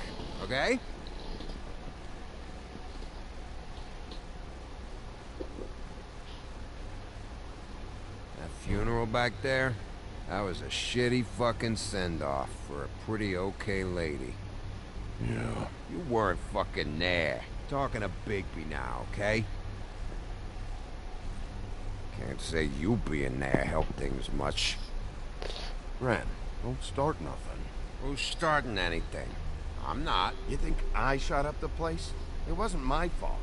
Speaker 15: okay? That funeral back there, that was a shitty fucking send-off for a pretty okay lady.
Speaker 13: Yeah.
Speaker 15: You weren't fucking there. Talking to Bigby now, okay? Can't say you being there helped things much.
Speaker 4: Grant, don't start nothing.
Speaker 15: Who's starting anything? I'm not.
Speaker 4: You think I shot up the place? It wasn't my fault.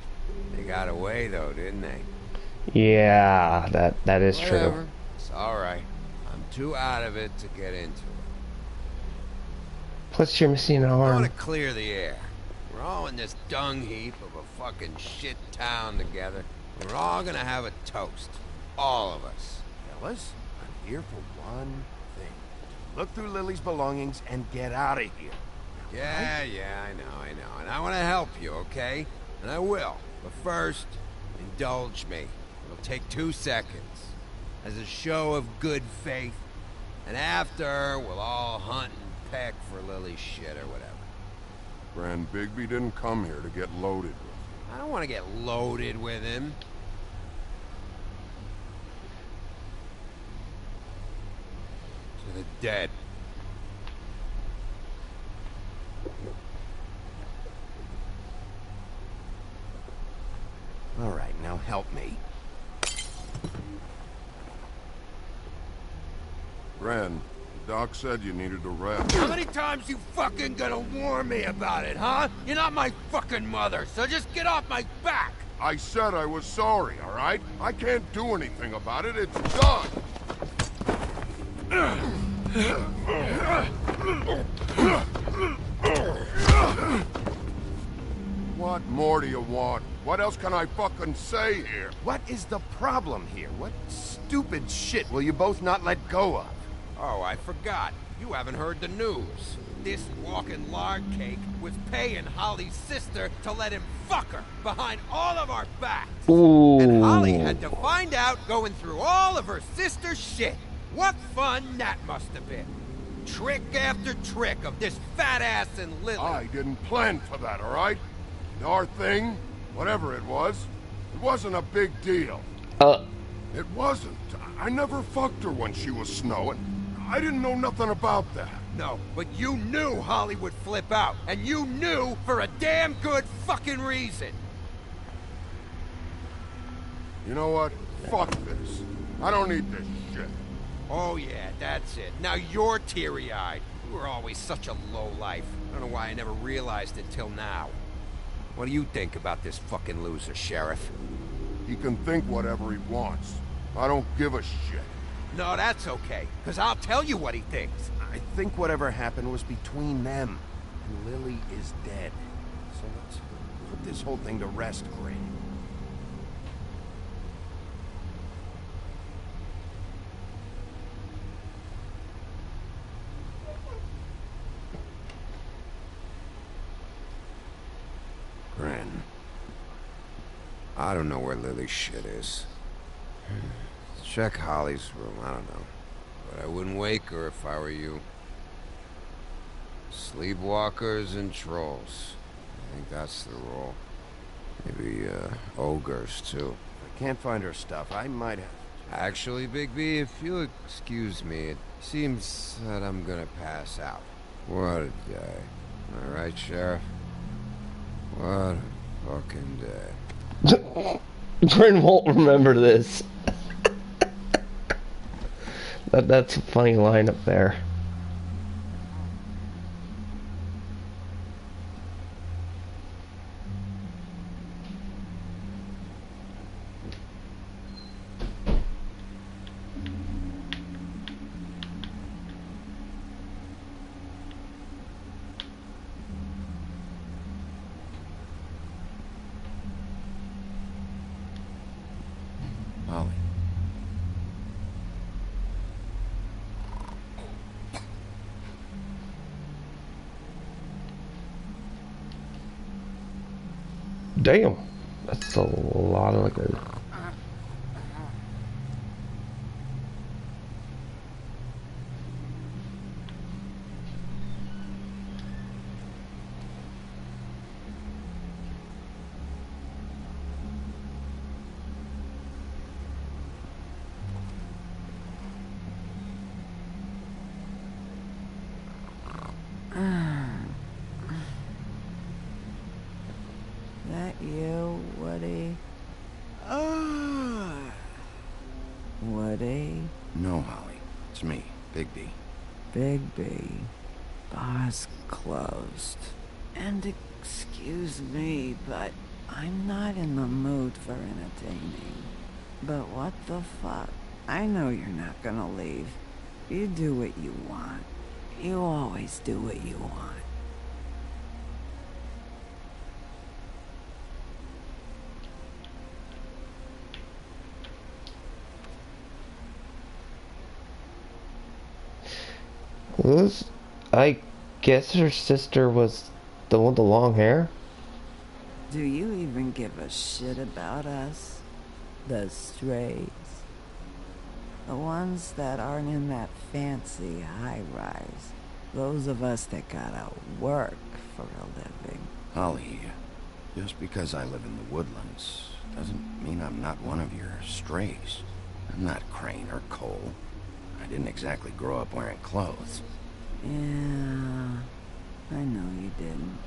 Speaker 15: They got away though, didn't they?
Speaker 1: Yeah, that is
Speaker 15: Whatever.
Speaker 1: true.
Speaker 15: It's alright. I'm too out of it to get into it.
Speaker 1: Plus, you're missing an
Speaker 15: I want
Speaker 1: arm.
Speaker 15: to clear the air. We're all in this dung heap of a fucking shit town together. We're all gonna have a toast. All of us.
Speaker 4: Fellas, I'm here for one thing. Look through Lily's belongings and get out of here.
Speaker 15: Yeah, I know. And I want to help you, okay? And I will. But first, indulge me. It'll take 2 seconds. As a show of good faith. And after, we'll all hunt and peck for Lily's shit or whatever.
Speaker 13: Grand Bigby didn't come here to get loaded with.
Speaker 15: I don't want to get loaded with him. To the dead.
Speaker 4: All right, now help me.
Speaker 13: Grand, the doc said you needed a rest.
Speaker 15: How many times you fucking gonna warn me about it, huh? You're not my fucking mother, so just get off my back!
Speaker 13: I said I was sorry, all right? I can't do anything about it. It's done. What more do you want? What else can I fucking say here?
Speaker 4: What is the problem here? What stupid shit will you both not let go of?
Speaker 15: Oh, I forgot. You haven't heard the news. This walking lard cake was paying Holly's sister to let him fuck her behind all of our backs.
Speaker 1: Ooh.
Speaker 15: And Holly had to find out going through all of her sister's shit. What fun that must have been. Trick after trick of this fat ass and Lily.
Speaker 13: I didn't plan for that, all right? And our thing, whatever it wasn't a big deal. It wasn't. I never fucked her when she was snowing. I didn't know nothing about that.
Speaker 15: No, but you knew Holly would flip out, and you knew for a damn good fucking reason.
Speaker 13: You know what? Fuck this. I don't need this shit.
Speaker 15: Oh yeah, that's it. Now you're teary-eyed. You were always such a lowlife. I don't know why I never realized it till now. What do you think about this fucking loser, Sheriff?
Speaker 13: He can think whatever he wants. I don't give a shit.
Speaker 15: No, that's okay, because I'll tell you what he thinks.
Speaker 4: I think whatever happened was between them. And Lily is dead. So let's put this whole thing to rest, Gray.
Speaker 15: Gran. I don't know where Lily's shit is. Check Holly's room, I don't know. But I wouldn't wake her if I were you. Sleepwalkers and trolls. I think that's the rule.
Speaker 4: Maybe, ogres, too. If I can't find her stuff, I might have...
Speaker 15: Actually, Bigby, if you'll excuse me, it seems that I'm gonna pass out. What a day. Am I right, Sheriff? What a fucking day.
Speaker 1: Bryn won't remember this. That's a funny line up there.
Speaker 4: Holly.
Speaker 1: Damn, that's a lot of liquor.
Speaker 7: That you, Woody? Woody?
Speaker 4: No, Holly. It's me, Bigby.
Speaker 7: Bigby. Bar's closed. And excuse me, but I'm not in the mood for entertaining. But what the fuck? I know you're not gonna leave. You do what you want. You always do what you want.
Speaker 1: Who's... I guess her sister was the one with the long hair?
Speaker 7: Do you even give a shit about us? The strays? The ones that aren't in that fancy high-rise. Those of us that gotta work for a living.
Speaker 4: Holly, just because I live in the woodlands doesn't mean I'm not one of your strays. I'm not Crane or Cole. I didn't exactly grow up wearing clothes.
Speaker 7: Yeah, I know you didn't.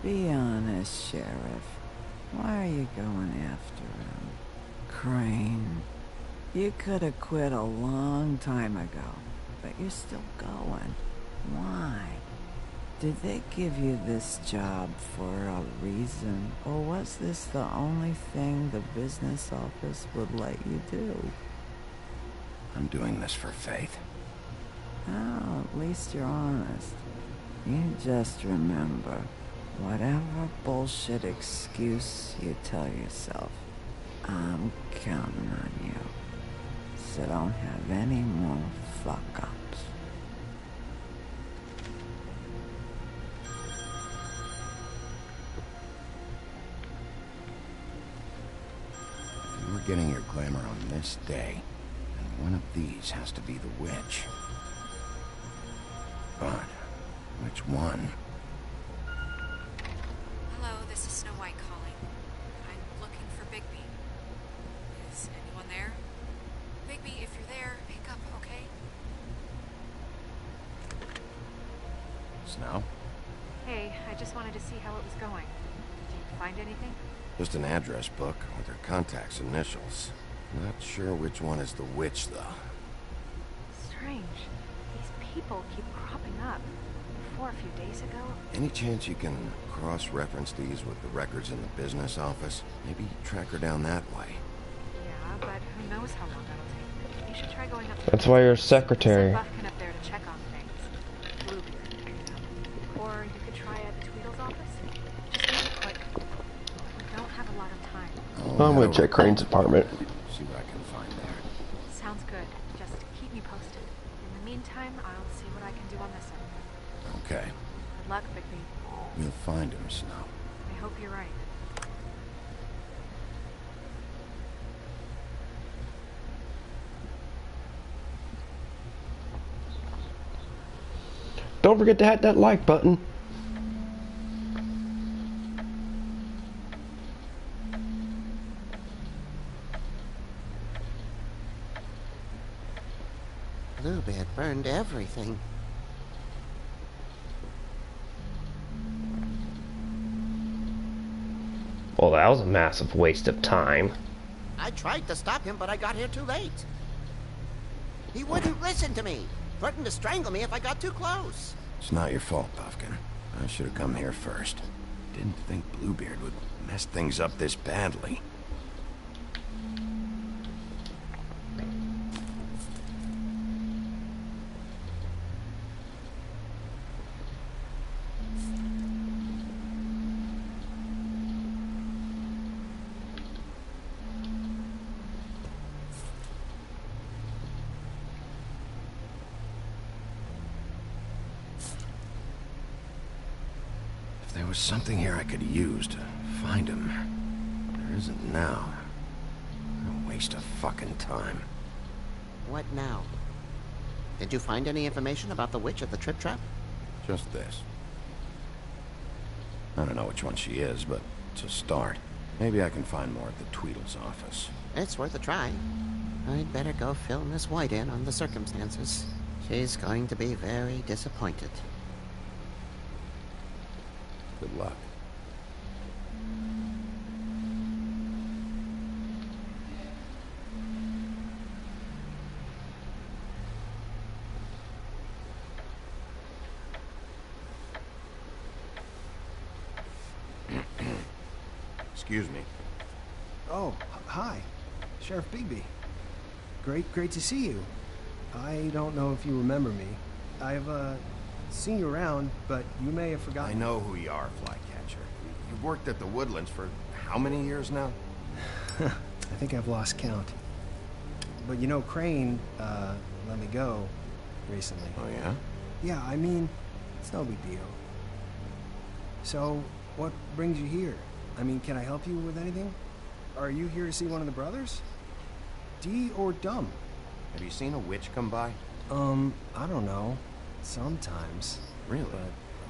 Speaker 7: Be honest, Sheriff. Why are you going after him? Crane. You could have quit a long time ago, but you're still going. Why? Did they give you this job for a reason, or was this the only thing the business office would let you do?
Speaker 4: I'm doing this for Faith.
Speaker 7: Oh, at least you're honest. You just remember, whatever bullshit excuse you tell yourself, I'm counting on you. So don't have any more fuck-ups.
Speaker 4: You were getting your glamour on this day, and one of these has to be the witch. But which one?
Speaker 6: Hello, this is Snow White calling. I'm looking for Bigby. Is anyone there? Bigby, if you're there, pick up, okay?
Speaker 4: Snow?
Speaker 6: Hey, I just wanted to see how it was going. Did you find anything?
Speaker 4: Just an address book with her contact's initials. Not sure which one is the witch, though.
Speaker 6: Strange. These people keep cropping up. Before a few days ago...
Speaker 4: Any chance you can cross-reference these with the records in the business office? Maybe track her down that way.
Speaker 6: Yeah, but who knows how long that'll take. You should try going up to...
Speaker 1: That's why you're a secretary.
Speaker 6: Send Buffkin up there to check on things. Bluebeard, you know. Or you could try at the Tweedle's office. Just make it quick. We don't have a lot of time.
Speaker 1: I'm gonna check Crane's apartment.
Speaker 4: See what I can find there.
Speaker 6: Sounds good. Just keep me posted. In the meantime, I'll see what I can do on this end.
Speaker 4: Okay.
Speaker 6: Good luck, Bigby.
Speaker 4: We'll find him, Snow.
Speaker 6: I hope you're right.
Speaker 1: don't forget to hit that like button.
Speaker 14: Bluebeard burned everything.
Speaker 1: Well, that was a massive waste of time.
Speaker 14: I tried to stop him, but I got here too late. He wouldn't listen to me. Threatened to strangle me if I got too close.
Speaker 4: It's not your fault, Puffkin. I should have come here first. Didn't think Bluebeard would mess things up this badly. There was something here I could use to find him. There isn't now. A waste of fucking time.
Speaker 14: What now? Did you find any information about the witch at the Trip Trap?
Speaker 4: Just this. I don't know which one she is, but it's a start. Maybe I can find more at the Tweedle's office.
Speaker 14: It's worth a try. I'd better go fill Miss White in on the circumstances. She's going to be very disappointed.
Speaker 4: Good luck. Excuse me.
Speaker 16: Oh, hi. Sheriff Bigby. Great to see you. I don't know if you remember me. I've, seen you around, but you may have forgotten.
Speaker 4: I know who you are, Flycatcher. You've worked at the Woodlands for how many years now?
Speaker 16: I think I've lost count. But you know, Crane, let me go recently.
Speaker 4: Oh, yeah?
Speaker 16: Yeah, I mean, it's no big deal. So, what brings you here? I mean, can I help you with anything? Are you here to see one of the brothers? D or Dumb?
Speaker 4: Have you seen a witch come by?
Speaker 16: I don't know. Sometimes.
Speaker 4: Really?
Speaker 16: But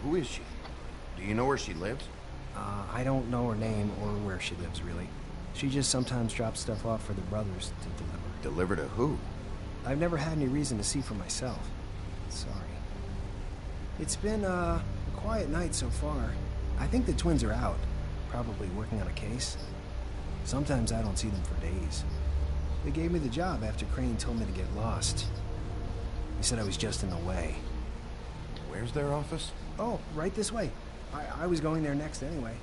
Speaker 4: who is she? Do you know where she lives?
Speaker 16: I don't know her name or where she lives, really. She just sometimes drops stuff off for the brothers to deliver.
Speaker 4: Deliver to who?
Speaker 16: I've never had any reason to see for myself. Sorry. It's been, a quiet night so far. I think the twins are out, probably working on a case. Sometimes I don't see them for days. They gave me the job after Crane told me to get lost. He said I was just in the way.
Speaker 4: Where's their office?
Speaker 16: Oh, right this way. I was going there next anyway.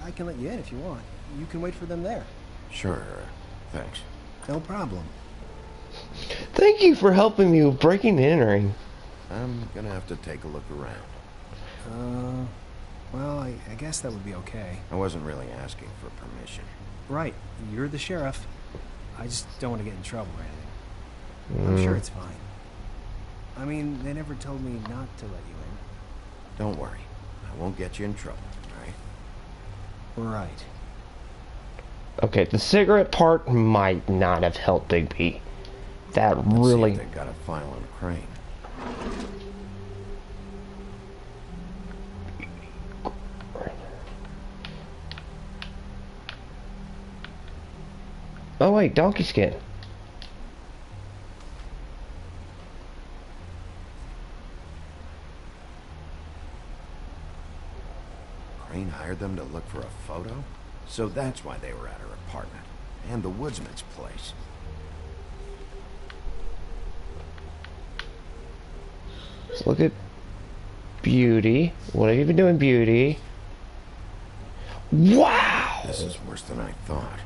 Speaker 16: I can let you in if you want. You can wait for them there.
Speaker 4: Sure. Thanks.
Speaker 16: No problem.
Speaker 1: Thank you for helping me with breaking and entering.
Speaker 4: I'm gonna have to take a look around.
Speaker 16: Well, I guess that would be okay.
Speaker 4: I wasn't really asking for permission.
Speaker 16: Right. You're the sheriff. I just don't want to get in trouble or anything. I'm sure it's fine. I mean, they never told me not to let you in.
Speaker 4: Don't worry. I won't get you in trouble, all right?
Speaker 16: Right.
Speaker 1: Okay, the cigarette part might not have helped Bigby. That
Speaker 4: Let's
Speaker 1: really...
Speaker 4: see if they've got a file on Crane.
Speaker 1: Oh wait, donkey skin.
Speaker 4: Crane hired them to look for a photo? So that's why they were at her apartment. And the woodsman's place.
Speaker 1: Let's look at Beauty. What have you been doing, Beauty? Wow!
Speaker 4: This is worse than I thought.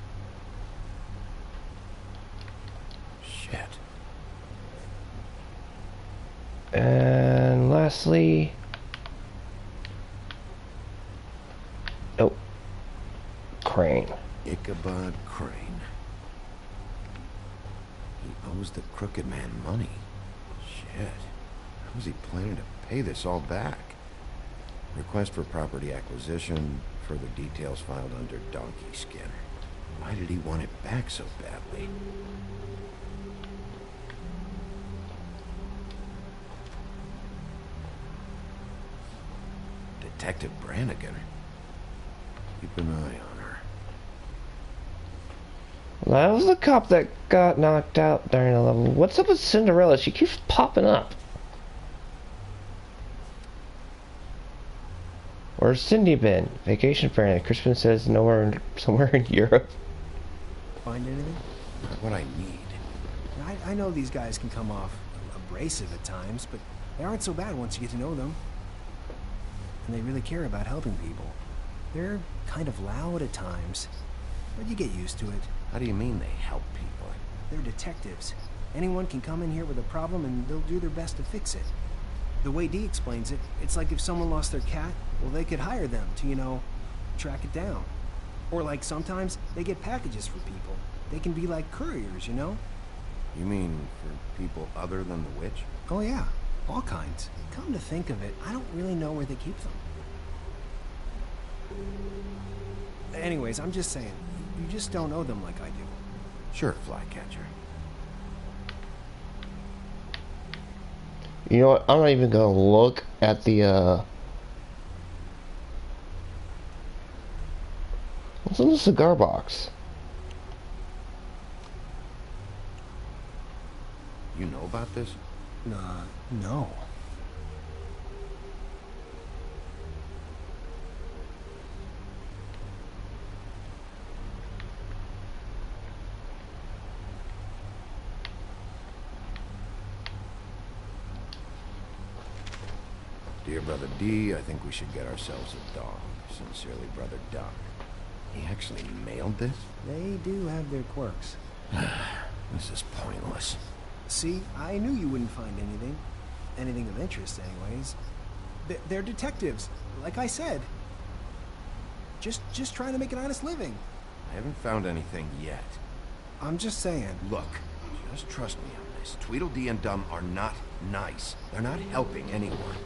Speaker 4: Shit.
Speaker 1: And lastly... Oh. Crane.
Speaker 4: Ichabod Crane. He owes the crooked man money. Shit. How's he planning to pay this all back? Request for property acquisition. Further details filed under donkey skin. Why did he want it back so badly? Detective Brannigan. Keep an eye on her.
Speaker 1: That was the cop that got knocked out during the level. What's up with Cinderella? She keeps popping up. Where's Cindy been? Vacation friend. Crispin says somewhere in Europe.
Speaker 16: Find anything?
Speaker 4: Not what I need.
Speaker 16: I know these guys can come off abrasive at times, but they aren't so bad once you get to know them. And they really care about helping people. They're kind of loud at times, but you get used to it.
Speaker 4: How do you mean they help people?
Speaker 16: They're detectives. Anyone can come in here with a problem and they'll do their best to fix it. The way Dee explains it, it's like if someone lost their cat, well, they could hire them to, you know, track it down. Or like sometimes they get packages for people. They can be like couriers, you know?
Speaker 4: You mean for people other than the witch?
Speaker 16: Oh yeah, all kinds. Come to think of it, I don't really know where they keep them. Anyways, I'm just saying, you just don't know them like I do.
Speaker 4: Sure, Flycatcher.
Speaker 1: You know what? I'm not even gonna look at the what's in the cigar box?
Speaker 4: You know about this?
Speaker 16: No.
Speaker 4: Dear Brother D, I think we should get ourselves a dog. Sincerely, Brother Duck. He actually mailed this?
Speaker 16: They do have their quirks.
Speaker 4: This is pointless.
Speaker 16: See, I knew you wouldn't find anything of interest anyways. They're detectives, like I said. Just trying to make an honest living.
Speaker 4: I haven't found anything yet.
Speaker 16: I'm just saying.
Speaker 4: Look, just trust me on this. Tweedledee and Dum are not nice. They're not helping anyone.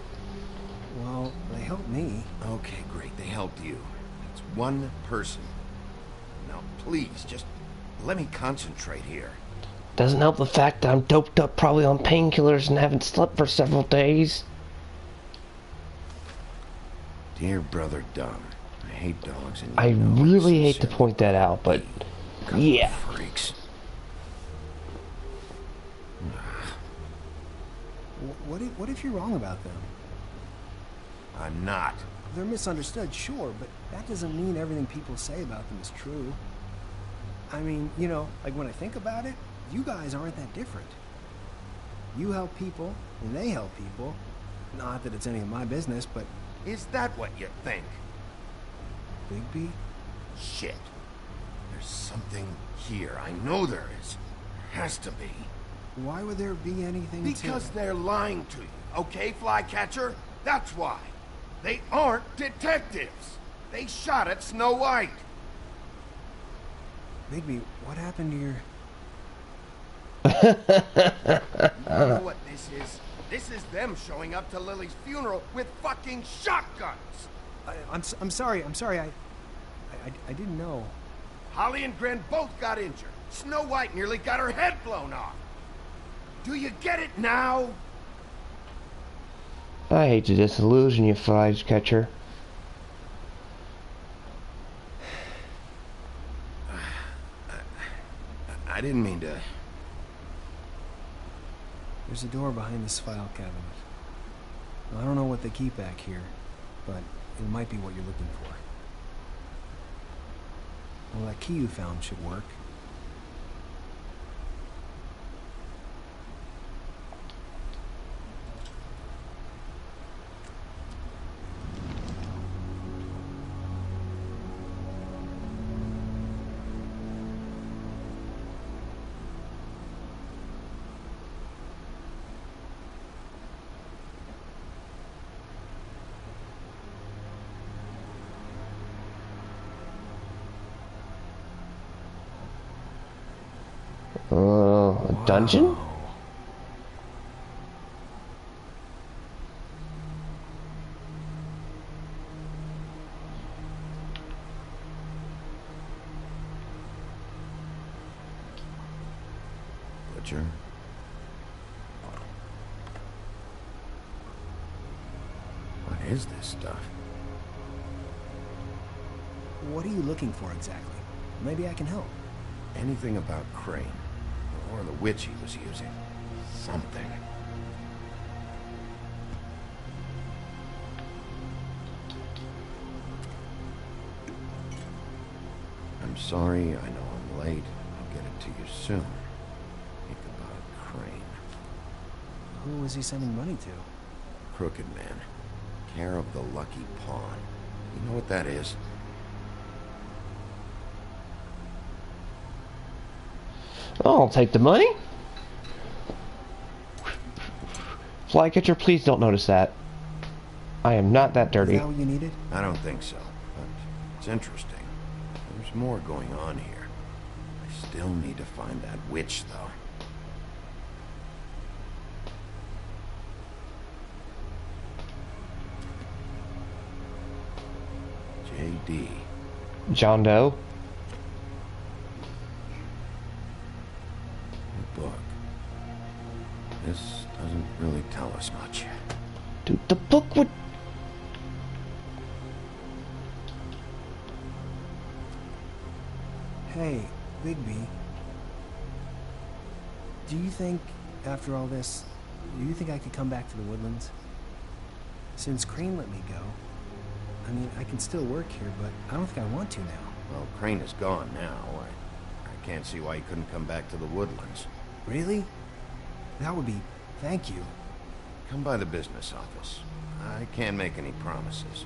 Speaker 16: Well, they helped me.
Speaker 4: Okay, great. They helped you. That's one person. Now, please, just let me concentrate here.
Speaker 1: Doesn't help the fact that I'm doped up probably on painkillers and haven't slept for several days.
Speaker 4: Dear Brother Dum, I hate dogs and
Speaker 1: I really hate to point that out, but yeah.
Speaker 4: Freaks.
Speaker 16: What if you're wrong about them?
Speaker 4: I'm not.
Speaker 16: They're misunderstood, sure, but that doesn't mean everything people say about them is true. I mean, you know, like when I think about it, you guys aren't that different. You help people, and they help people. Not that it's any of my business, but...
Speaker 4: Is that what you think?
Speaker 16: Bigby?
Speaker 4: Shit. There's something here. I know there is. There has to be.
Speaker 16: Why would there be anything
Speaker 4: Because they're lying to you, okay, Flycatcher? That's why. They aren't detectives. They shot at Snow White.
Speaker 16: Bigby, what happened to your...
Speaker 4: You know what this is? This is them showing up to Lily's funeral with fucking shotguns.
Speaker 16: I'm sorry. I didn't know.
Speaker 4: Holly and Gren both got injured. Snow White nearly got her head blown off. Do you get it now?
Speaker 1: I hate to disillusion you, Flycatcher.
Speaker 4: I didn't mean to...
Speaker 16: There's a door behind this file cabinet. I don't know what they keep back here, but it might be what you're looking for. Well, that key you found should work.
Speaker 1: A dungeon?
Speaker 4: Butcher. What is this stuff?
Speaker 16: What are you looking for exactly? Maybe I can help.
Speaker 4: Anything about Crane, or the witch he was using. Something. I'm sorry, I know I'm late. I'll get it to you soon. Ichabod Crane.
Speaker 16: Who was he sending money to?
Speaker 4: Crooked Man. Care of the Lucky Pawn. You know what that is?
Speaker 1: I'll take the money. Flycatcher, please don't notice that. I am not that dirty.
Speaker 16: Is that what you needed?
Speaker 4: I don't think so, but it's interesting. There's more going on here. I still need to find that witch, though. J.D.
Speaker 1: John Doe.
Speaker 4: The book. This doesn't really tell us much.
Speaker 1: Dude, the book would...
Speaker 16: Hey, Bigby. Do you think, after all this, do you think I could come back to the Woodlands? Since Crane let me go, I mean, I can still work here, but I don't think I want to now.
Speaker 4: Well, Crane is gone now. I can't see why he couldn't come back to the Woodlands.
Speaker 16: Really? That would be... Thank you.
Speaker 4: Come by the business office. I can't make any promises.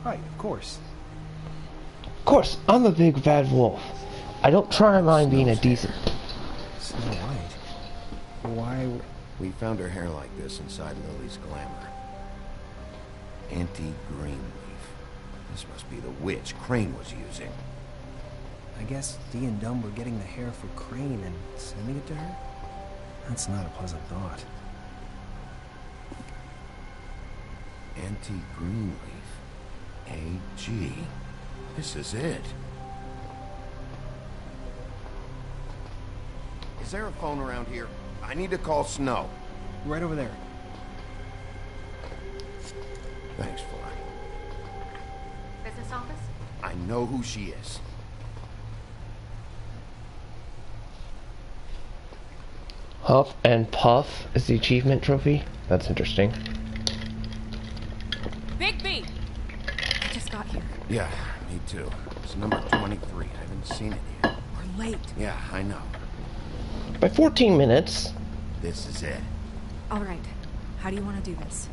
Speaker 16: Right, of course.
Speaker 1: Of course, I'm a big bad wolf. I don't try mine being a decent...
Speaker 16: Snow White? Why...
Speaker 4: We found her hair like this inside Lily's glamour. Anti-Greenleaf. This must be the witch Crane was using.
Speaker 16: I guess Dee and Dumb were getting the hair for Crane and sending it to her? That's not a pleasant thought.
Speaker 4: Anti-Greenleaf. A.G. This is it. Is there a phone around here? I need to call Snow.
Speaker 16: Right over there.
Speaker 4: Thanks, Fly.
Speaker 6: Business office?
Speaker 4: I know who she is.
Speaker 1: Huff and Puff is the achievement trophy. That's interesting.
Speaker 6: Bigby! I just got here.
Speaker 4: Yeah, me too. It's number 23. I haven't seen it yet.
Speaker 6: We're late.
Speaker 4: Yeah, I know.
Speaker 1: By 14 minutes.
Speaker 4: This is it.
Speaker 6: All right. How do you want to do this?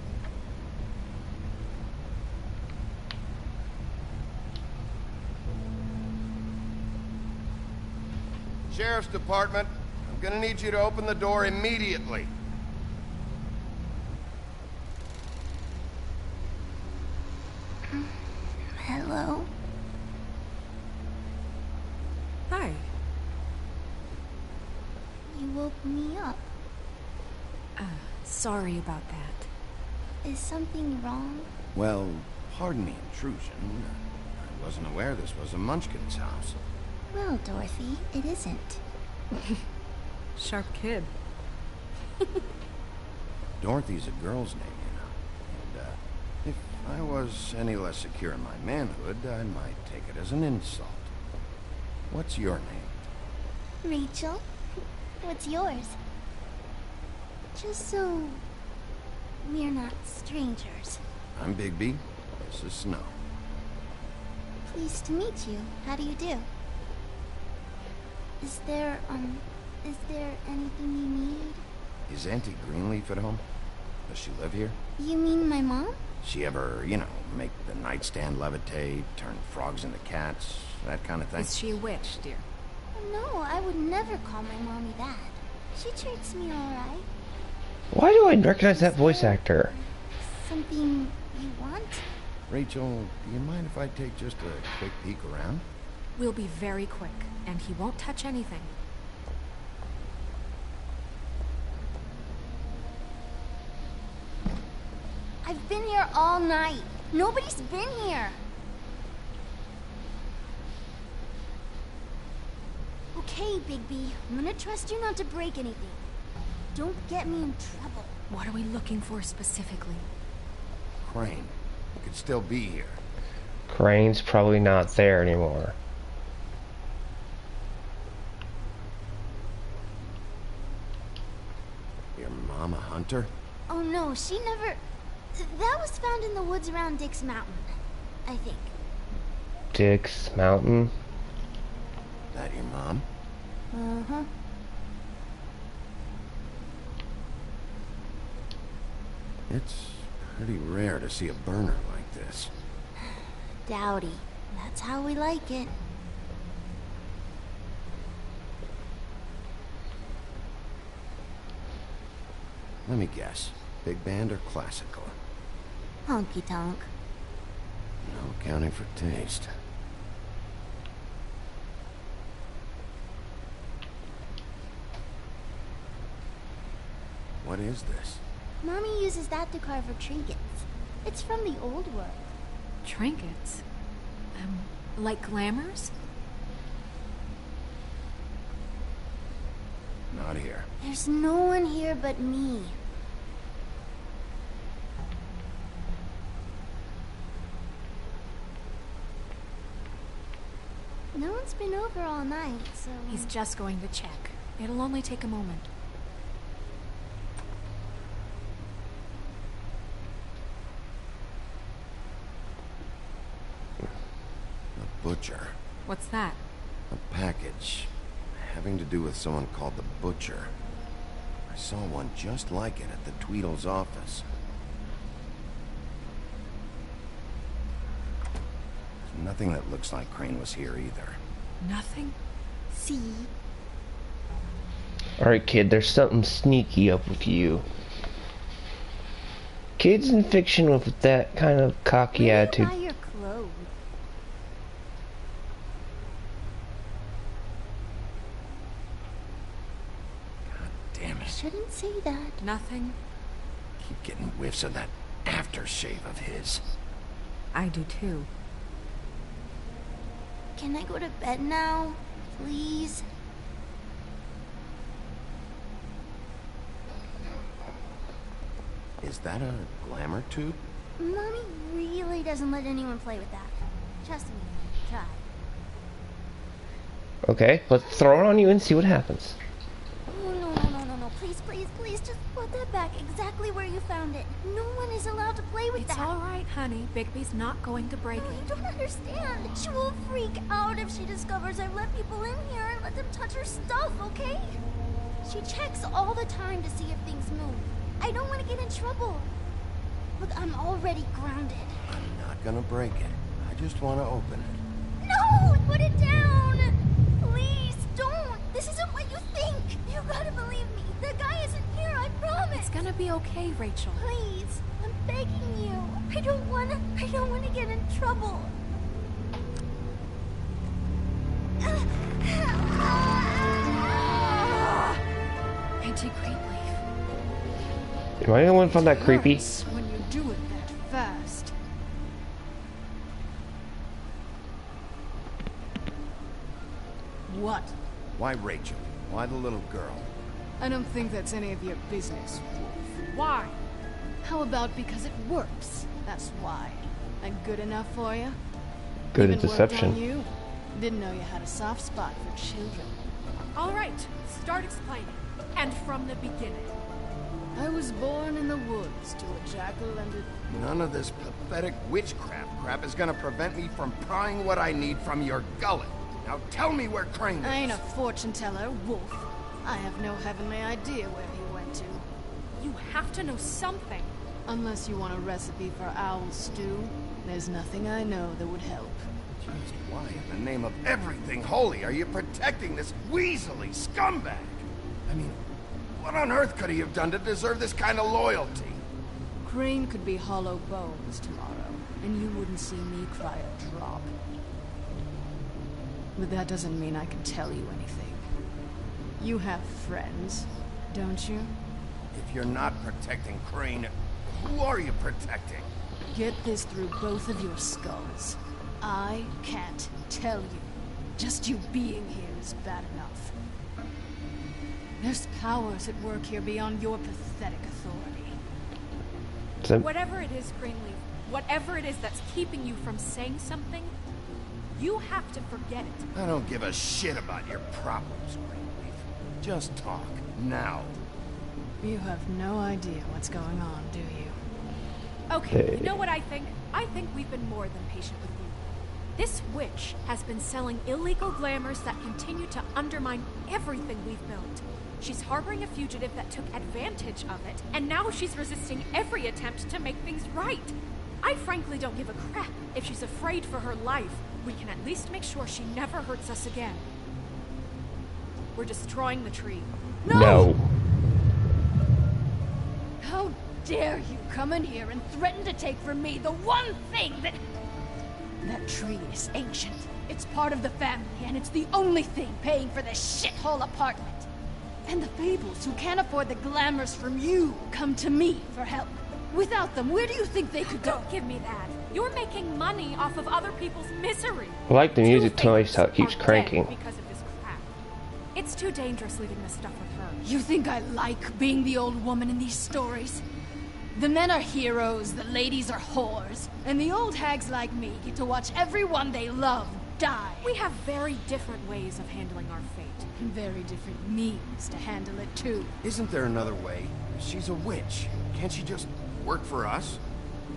Speaker 4: Sheriff's Department, I'm gonna need you to open the door immediately.
Speaker 5: Hello?
Speaker 6: Hi.
Speaker 5: You woke me up.
Speaker 6: Sorry about that.
Speaker 5: Is something wrong?
Speaker 4: Well, pardon the intrusion. I wasn't aware this was a Munchkin's house.
Speaker 5: Well, Dorothy, it isn't.
Speaker 6: Sharp kid.
Speaker 4: Dorothy's a girl's name, you know. And, if I was any less secure in my manhood, I might take it as an insult. What's your name?
Speaker 5: Rachel? What's yours? Just so we're not strangers.
Speaker 4: I'm Bigby. This is Snow.
Speaker 5: Pleased to meet you. How do you do? Is there anything you need?
Speaker 4: Is Auntie Greenleaf at home? Does she live here?
Speaker 5: You mean my mom?
Speaker 4: She ever, you know, make the nightstand levitate, turn frogs into cats, that kind of thing?
Speaker 6: Is she a witch, dear?
Speaker 5: No, I would never call my mommy that. She treats me alright.
Speaker 1: Why do I recognize that voice actor?
Speaker 5: Something you want?
Speaker 4: Rachel, do you mind if I take just a quick peek around?
Speaker 6: We'll be very quick, and he won't touch anything.
Speaker 5: I've been here all night. Nobody's been here. Okay, Bigby. I'm gonna trust you not to break anything. Don't get me in trouble.
Speaker 6: What are we looking for specifically?
Speaker 4: Crane. He could still be here.
Speaker 1: Crane's probably not there anymore.
Speaker 4: Your mom a hunter?
Speaker 17: Oh no, she never... That was found in the woods around Dick's Mountain, I think.
Speaker 1: Dick's Mountain?
Speaker 4: That your mom?
Speaker 17: Uh-huh.
Speaker 4: It's pretty rare to see a burner like this.
Speaker 17: Dowdy. That's how we like it.
Speaker 4: Let me guess. Big band or classical?
Speaker 17: Honky tonk.
Speaker 4: No accounting for taste. What is this?
Speaker 17: Mommy uses that to carve her trinkets. It's from the old world.
Speaker 6: Trinkets? Like glamours?
Speaker 4: Not here.
Speaker 17: There's no one here but me. No one's been over all night, so...
Speaker 6: He's just going to check. It'll only take a moment.
Speaker 4: The butcher.
Speaker 6: What's that?
Speaker 4: A package. Having to do with someone called the Butcher. I saw one just like it at the Tweedle's office. There's nothing that looks like Crane was here either.
Speaker 6: Nothing?
Speaker 17: See?
Speaker 1: Alright, kid, there's something sneaky up with you. Kids in fiction with that kind of cocky attitude.
Speaker 17: Buy your clothes.
Speaker 4: Damn it.
Speaker 17: Shouldn't say that.
Speaker 6: Nothing.
Speaker 4: Keep getting whiffs of that aftershave of his.
Speaker 6: I do too.
Speaker 17: Can I go to bed now? Please?
Speaker 4: Is that a glamour tube?
Speaker 17: Mommy really doesn't let anyone play with that. Trust me. Try.
Speaker 1: Okay, let's throw it on you and see what happens.
Speaker 17: Oh, no. Please, please, please, just put that back exactly where you found it. No one is allowed to play with that.
Speaker 6: It's all right, honey. Bigby's not going to break
Speaker 17: You
Speaker 6: it.
Speaker 17: don't understand. She will freak out if she discovers I've let people in here and let them touch her stuff, okay? She checks all the time to see if things move. I don't want to get in trouble. Look, I'm already grounded.
Speaker 4: I'm not gonna break it. I just want to open it.
Speaker 17: No! Put it down! Please, don't! This isn't what you think! You gotta believe me. The guy isn't here, I promise!
Speaker 6: It's gonna be okay, Rachel.
Speaker 17: Please, I'm begging you. I don't wanna get in trouble.
Speaker 6: Anti-creep leaf.
Speaker 1: Am I the one who found that creepy?
Speaker 18: Hurts when you do it that fast. What?
Speaker 4: Why Rachel? Why the little girl?
Speaker 18: I don't think that's any of your business, Wolf. Why? How about because it works? That's why. And good enough for you?
Speaker 1: Good at
Speaker 18: Even worked on
Speaker 1: deception.
Speaker 18: you? Didn't know you had a soft spot for children.
Speaker 6: All right, start explaining. And from the beginning.
Speaker 18: I was born in the woods to a jackal and a...
Speaker 4: None of this pathetic witchcraft crap is gonna prevent me from prying what I need from your gullet. Now tell me where Crane is.
Speaker 18: I ain't a fortune teller, Wolf. I have no heavenly idea where he went to.
Speaker 6: You have to know something.
Speaker 18: Unless you want a recipe for owl stew, there's nothing I know that would help.
Speaker 4: Just why in the name of everything holy are you protecting this weaselly scumbag? I mean, what on earth could he have done to deserve this kind of loyalty?
Speaker 18: Crane could be hollow bones tomorrow, and you wouldn't see me cry a drop. But that doesn't mean I can tell you anything. You have friends, don't you?
Speaker 4: If you're not protecting Crane, who are you protecting?
Speaker 18: Get this through both of your skulls. I can't tell you. Just you being here is bad enough. There's powers at work here beyond your pathetic authority.
Speaker 6: Whatever it is, Greenleaf, Whatever it is that's keeping you from saying something, you have to forget it.
Speaker 4: I don't give a shit about your problems, Greenleaf. Just talk, now.
Speaker 18: You have no idea what's going on, do you?
Speaker 6: Okay, you know what I think? I think we've been more than patient with you. This witch has been selling illegal glamours that continue to undermine everything we've built. She's harboring a fugitive that took advantage of it, and now she's resisting every attempt to make things right. I frankly don't give a crap. If she's afraid for her life, we can at least make sure she never hurts us again. We're destroying the tree.
Speaker 1: No.
Speaker 17: How dare you come in here and threaten to take from me the one thing that... That tree is ancient. It's part of the family, and it's the only thing paying for this shithole apartment. And the Fables, who can't afford the glamours from you, come to me for help. Without them, where do you think they could go?
Speaker 6: Don't give me that. You're making money off of other people's misery.
Speaker 1: I like the music tonight, how it keeps cranking.
Speaker 6: Because of this crap. It's too dangerous leaving this stuff with her.
Speaker 17: You think I like being the old woman in these stories? The men are heroes, the ladies are whores, and the old hags like me get to watch everyone they love die.
Speaker 6: We have very different ways of handling our fate.
Speaker 17: And very different means to handle it, too.
Speaker 4: Isn't there another way? She's a witch. Can't she just work for us?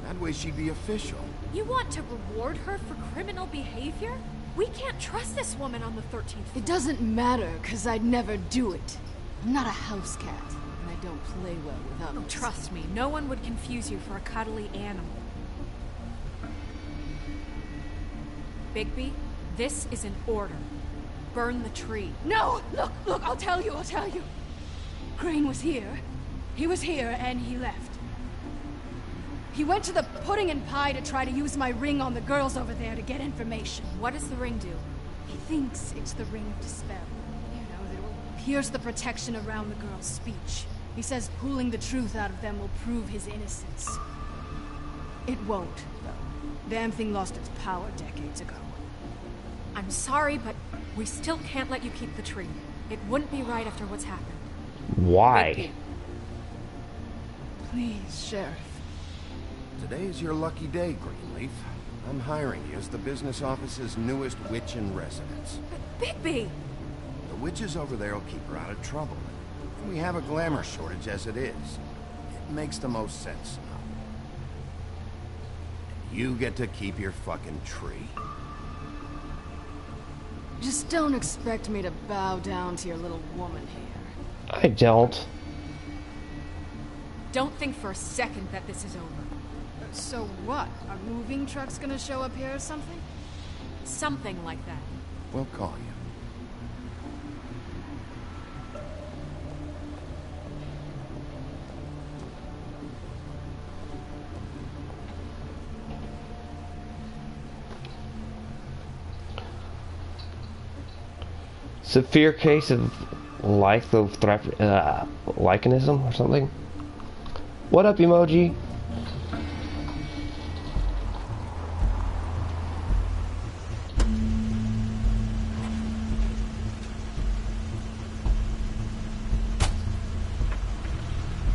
Speaker 4: That way she'd be official.
Speaker 6: You want to reward her for criminal behavior? We can't trust this woman on the 13th floor.
Speaker 18: It doesn't matter, because I'd never do it. I'm not a house cat, and I don't play well with others.
Speaker 6: Oh, trust me, no one would confuse you for a cuddly animal. Bigby, this is an order. Burn the tree.
Speaker 17: No! Look, I'll tell you. Crane was here. He was here, and he left. He went to the pudding and pie to try to use my ring on the girls over there to get information.
Speaker 6: What does the ring do?
Speaker 17: He thinks it's the ring of dispel. You know, that it will pierce the protection around the girls' speech. He says pulling the truth out of them will prove his innocence. It won't, though. Damn thing lost its power decades ago.
Speaker 6: I'm sorry, but we still can't let you keep the tree. It wouldn't be right after what's happened.
Speaker 1: Why?
Speaker 18: Please, Sheriff.
Speaker 4: Today's your lucky day, Greenleaf. I'm hiring you as the business office's newest witch in residence.
Speaker 6: Bigby!
Speaker 4: The witches over there will keep her out of trouble. We have a glamour shortage as it is. It makes the most sense now. And you get to keep your fucking tree.
Speaker 18: Just don't expect me to bow down to your little woman here.
Speaker 1: I don't.
Speaker 6: Don't think for a second that this is over.
Speaker 18: So what? Are moving trucks gonna show up here or something?
Speaker 6: Something like that.
Speaker 4: We'll call you.
Speaker 1: Severe case of lichenism or something. What up, emoji?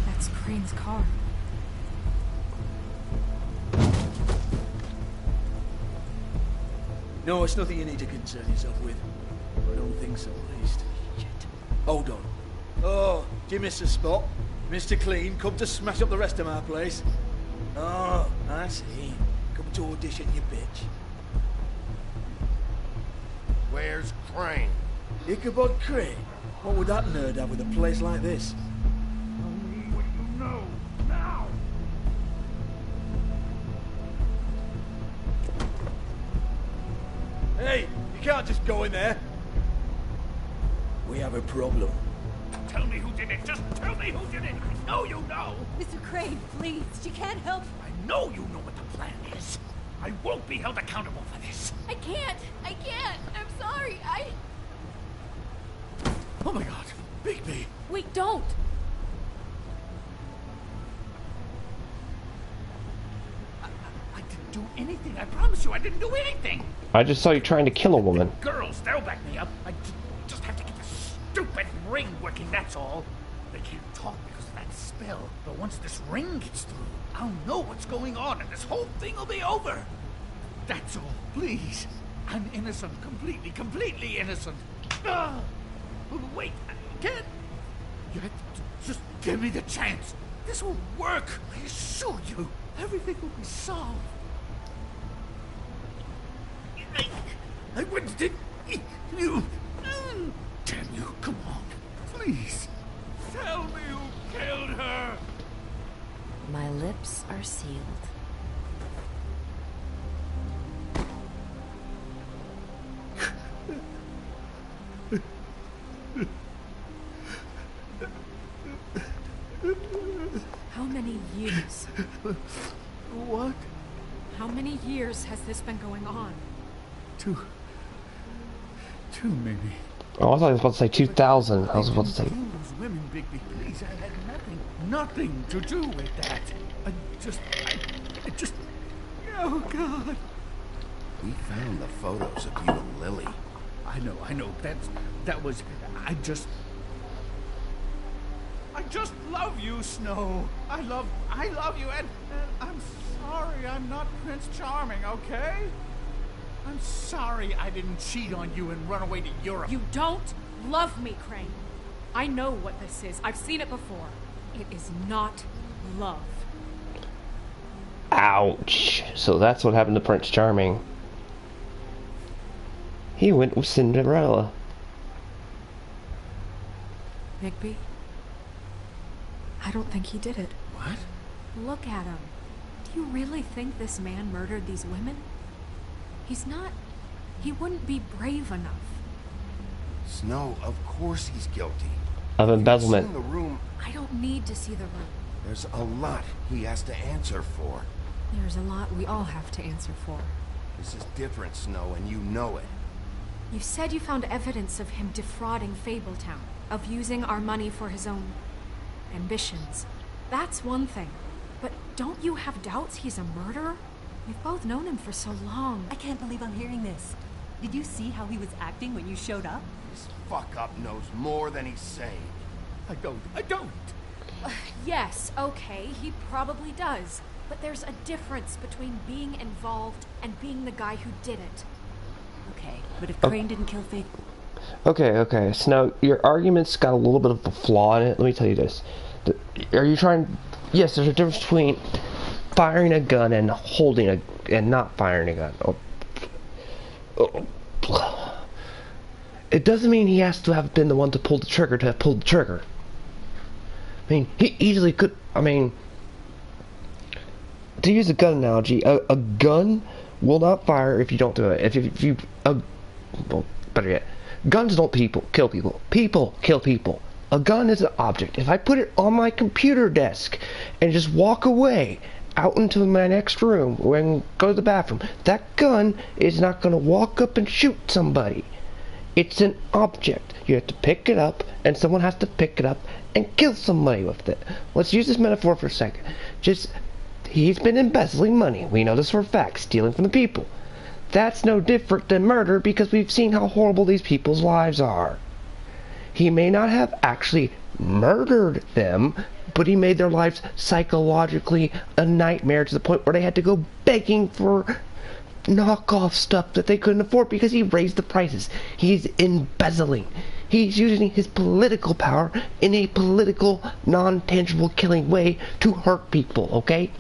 Speaker 6: That's Crane's car.
Speaker 19: No, it's nothing you need to concern yourself with. I don't think so, at least. Shit. Hold on. Oh, do you miss a spot? Mr. Clean, come to smash up the rest of my place. Oh, I see. Come to audition, you bitch.
Speaker 4: Where's Crane?
Speaker 19: Ichabod Crane? What would that nerd have with a place like this?
Speaker 13: What you know now.
Speaker 19: Hey, you can't just go in there. We have a problem.
Speaker 3: Tell me who did it. Just tell me who did it. I know you know.
Speaker 17: Mr. Crane, please, you can't help.
Speaker 3: I know you know what the plan is. I won't be held accountable for this.
Speaker 17: I can't. I'm sorry.
Speaker 19: Oh my God, Bigby.
Speaker 6: Wait, don't.
Speaker 3: I didn't do anything. I promise you, I didn't do anything.
Speaker 1: I just saw you trying to kill a woman.
Speaker 3: Girls, they'll back me up. I just have to get the stupid ring working, that's all. They can't talk because of that
Speaker 19: spell, but once this ring gets through, I'll know what's going on and this whole thing will be over. That's all, please. I'm innocent, completely innocent. Wait, I can't. You have to just give me the chance. This will work, I assure you. Everything will be solved. I wouldn't did you. Damn you, come on, please. Tell me who killed her.
Speaker 11: My lips are sealed.
Speaker 6: How many years?
Speaker 19: What?
Speaker 6: How many years has this been going on?
Speaker 19: Too many.
Speaker 1: Oh, I thought I was about to say 2000. I was about to say.
Speaker 19: Those women, Bigby, please, I had nothing to do with that. I just, oh God.
Speaker 4: We found the photos of you and Lily.
Speaker 19: I know, that was, I just love you, Snow. I love you, and I'm sorry I'm not Prince Charming, okay? I'm sorry I didn't cheat on you and run away to Europe.
Speaker 6: You don't love me, Crane. I know what this is. I've seen it before. It is not love.
Speaker 1: Ouch. So that's what happened to Prince Charming. He went with Cinderella.
Speaker 6: Bigby, I don't think he did it.
Speaker 19: What?
Speaker 6: Look at him. Do you really think this man murdered these women? He's not... He wouldn't be brave enough.
Speaker 4: Snow, of course he's guilty.
Speaker 1: Of embezzlement.
Speaker 4: In the room.
Speaker 6: I don't need to see the room.
Speaker 4: There's a lot he has to answer for.
Speaker 6: There's a lot we all have to answer for.
Speaker 4: This is different, Snow, and you know it.
Speaker 6: You said you found evidence of him defrauding Fabletown, of using our money for his own ambitions. That's one thing. But don't you have doubts he's a murderer? We've both known him for so long.
Speaker 20: I can't believe I'm hearing this. Did you see how he was acting when you showed up?
Speaker 4: This fuck-up knows more than he's saying.
Speaker 19: I don't.
Speaker 6: Yes, okay, he probably does. But there's a difference between being involved and being the guy who did it.
Speaker 20: Okay, but if Crane didn't kill Faith...
Speaker 1: Okay, so now your argument's got a little bit of a flaw in it. Let me tell you this. Are you trying... Yes, there's a difference between firing a gun and holding a... and not firing a gun. It doesn't mean he has to have been the one to pull the trigger to have pulled the trigger. I mean, he easily could... I mean... To use a gun analogy, a gun will not fire if you don't do it. If you... well, better yet. Guns don't kill people. People kill people. A gun is an object. If I put it on my computer desk and just walk away out into my next room and go to the bathroom, that gun is not going to walk up and shoot somebody. It's an object. You have to pick it up, and someone has to pick it up and kill somebody with it. Let's use this metaphor for a second. He's been embezzling money. We know this for a fact. Stealing from the people. That's no different than murder because we've seen how horrible these people's lives are. He may not have actually murdered them, but he made their lives psychologically a nightmare to the point where they had to go begging for knockoff stuff that they couldn't afford because he raised the prices. He's embezzling. He's using his political power in a political, non-tangible killing way to hurt people, okay?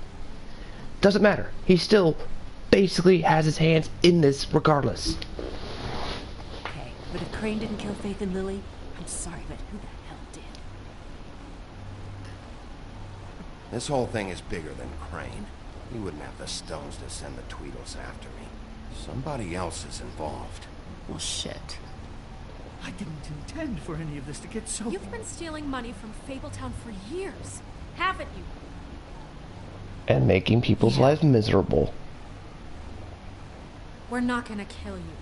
Speaker 1: Doesn't matter. He still basically has his hands in this regardless.
Speaker 20: Okay, but if Crane didn't kill Faith and Lily, I'm sorry, but who the hell did?
Speaker 4: This whole thing is bigger than Crane. He wouldn't have the stones to send the Tweedles after me. Somebody else is involved.
Speaker 20: Well, shit.
Speaker 19: I didn't intend for any of this to get so...
Speaker 6: You've been stealing money from Fabletown for years, haven't you?
Speaker 1: And making people's lives miserable.
Speaker 6: We're not gonna kill you,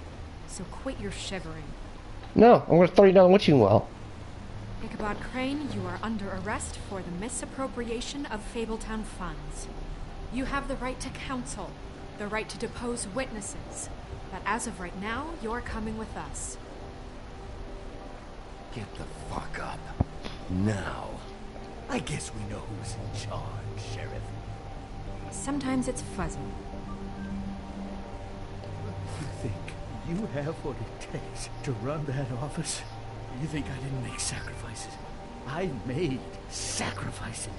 Speaker 6: so quit your shivering.
Speaker 1: No, I'm gonna throw you down the witching well.
Speaker 6: Ichabod Crane, you are under arrest for the misappropriation of Fabletown funds. You have the right to counsel, the right to depose witnesses, but as of right now, you're coming with us.
Speaker 4: Get the fuck up. Now.
Speaker 19: I guess we know who's in charge, Sheriff.
Speaker 6: Sometimes it's fuzzy.
Speaker 19: You think you have what it takes to run that office? You think I didn't make sacrifices? I made sacrifices.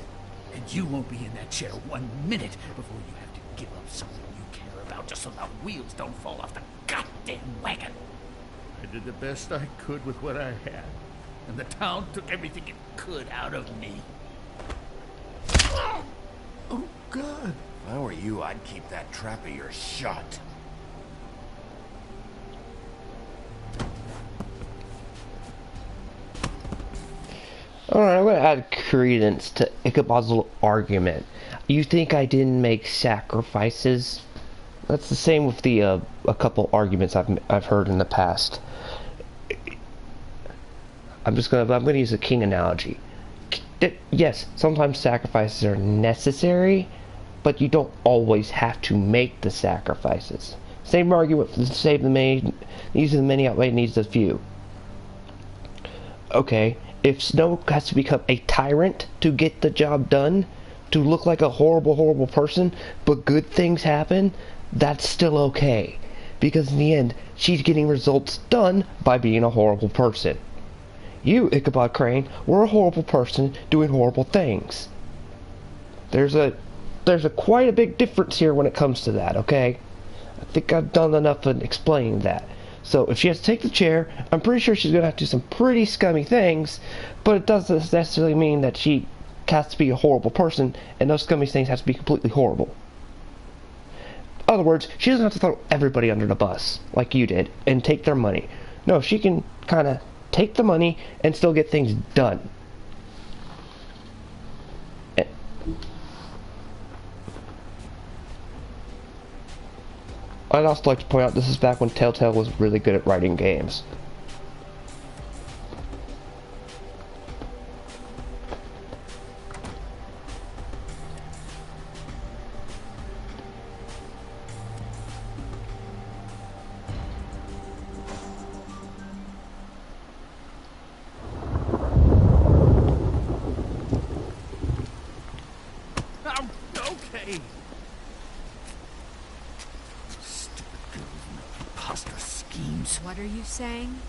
Speaker 19: And you won't be in that chair 1 minute before you have to give up something you care about just so the wheels don't fall off the goddamn wagon. I did the best I could with what I had. And the town took everything it could out of me. Oh, God.
Speaker 4: If I were you, I'd keep that trap of yours shut.
Speaker 1: Alright, I'm gonna add credence to Ichabod's little argument. You think I didn't make sacrifices? That's the same with the a couple arguments I've heard in the past. I'm gonna use a king analogy. Yes, sometimes sacrifices are necessary, but you don't always have to make the sacrifices. Same argument for save the many, needs of the many outweigh needs of the few. Okay, if Snow has to become a tyrant to get the job done, to look like a horrible, horrible person, but good things happen, that's still okay. Because in the end, she's getting results done by being a horrible person. You, Ichabod Crane, were a horrible person doing horrible things. There's a quite a big difference here when it comes to that, okay? I think I've done enough in explaining that. So if she has to take the chair, I'm pretty sure she's going to have to do some pretty scummy things, but it doesn't necessarily mean that she has to be a horrible person, and those scummy things have to be completely horrible. In other words, she doesn't have to throw everybody under the bus, like you did, and take their money. No, she can kind of take the money and still get things done. I'd also like to point out this is back when Telltale was really good at writing games.
Speaker 19: Okay. Schemes.
Speaker 6: What are you saying?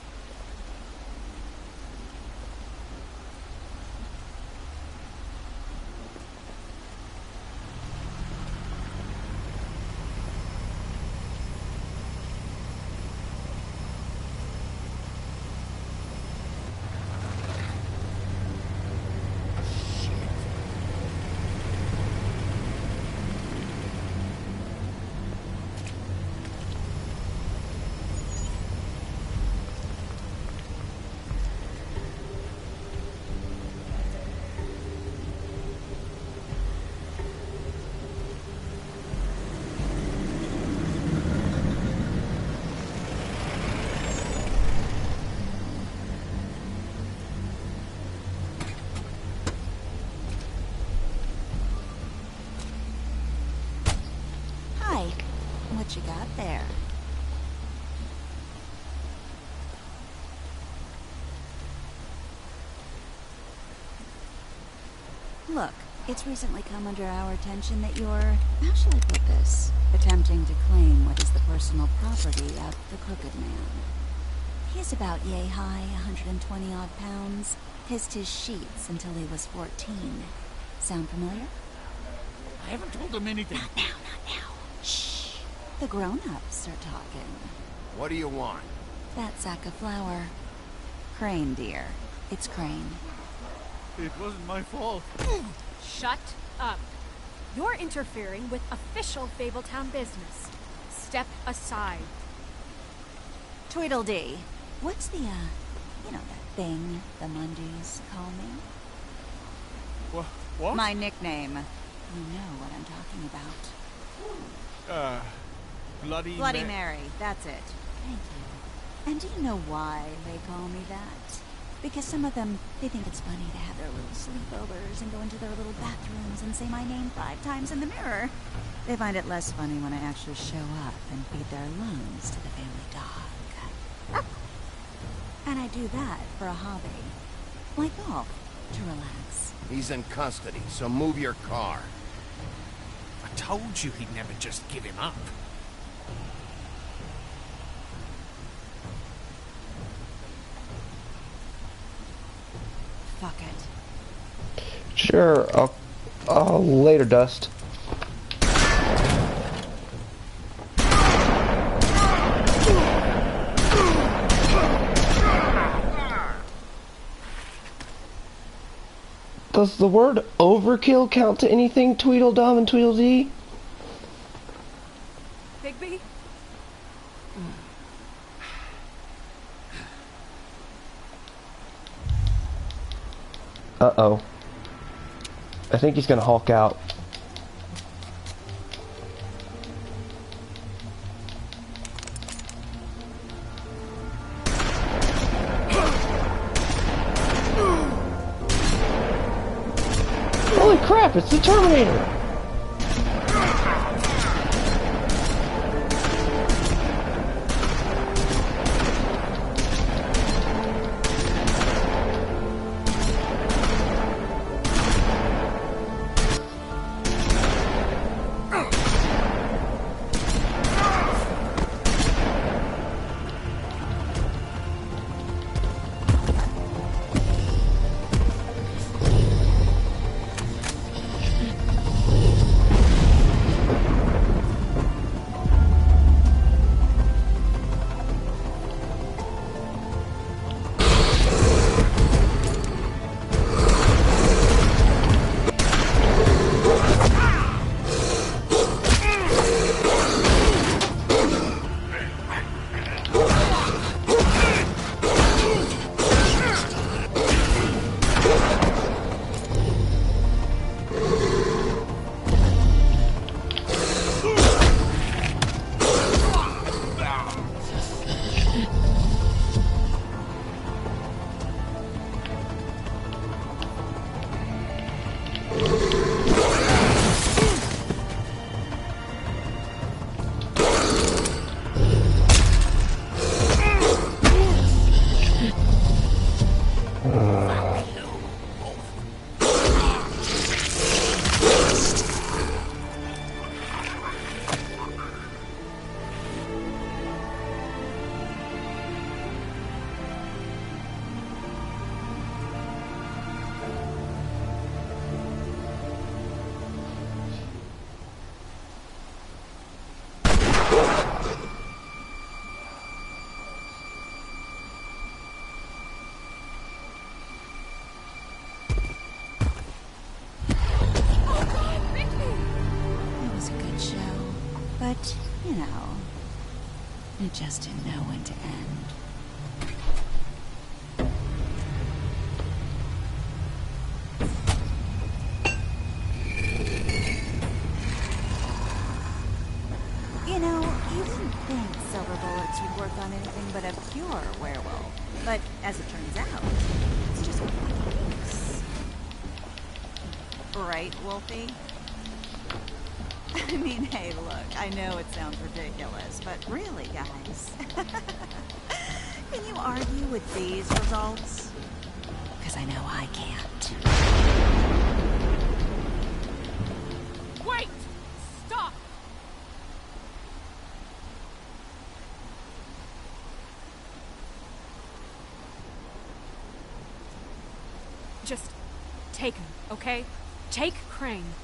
Speaker 17: What you got there? Look, it's recently come under our attention that you're, how shall I put this, attempting to claim what is the personal property of the Crooked Man. He's about yay high, 120 odd pounds, pissed his sheets until he was 14. Sound familiar?
Speaker 19: I haven't told him anything.
Speaker 17: Not now. Shh. The grown-ups are talking.
Speaker 4: What do you want?
Speaker 17: That sack of flour. Crane, dear. It's Crane.
Speaker 19: It wasn't my fault.
Speaker 6: Shut up. You're interfering with official Fabletown business. Step aside.
Speaker 17: Tweedledee. What's the, you know that thing the Mundys call me?
Speaker 19: What?
Speaker 17: My nickname. You know what I'm talking about.
Speaker 19: Bloody
Speaker 17: Mary. That's it. Thank you. And do you know why they call me that? Because some of them, they think it's funny to have their little sleepovers and go into their little bathrooms and say my name 5 times in the mirror. They find it less funny when I actually show up and feed their lungs to the family dog. And I do that for a hobby. Like golf.
Speaker 9: to relax.
Speaker 4: He's in custody, so move your car.
Speaker 3: I told you he'd never just give him up.
Speaker 9: Fuck it.
Speaker 1: Sure, I'll later, Dust. Does the word overkill count to anything, Tweedledum and Tweedledee?
Speaker 6: Bigby?
Speaker 1: Uh-oh. I think he's gonna Hulk out. Holy crap, it's the Terminator!
Speaker 9: But, you know, it just didn't know when to end. You know, you wouldn't think silver bullets would work on anything but a pure werewolf. But as it turns out, it's just what he thinks. Right, Wolfie? I mean, hey, look, I know it sounds ridiculous, but really, guys, can you argue with these results? Because I know I can't.
Speaker 6: Wait! Stop! Just take him, okay? Take Crane.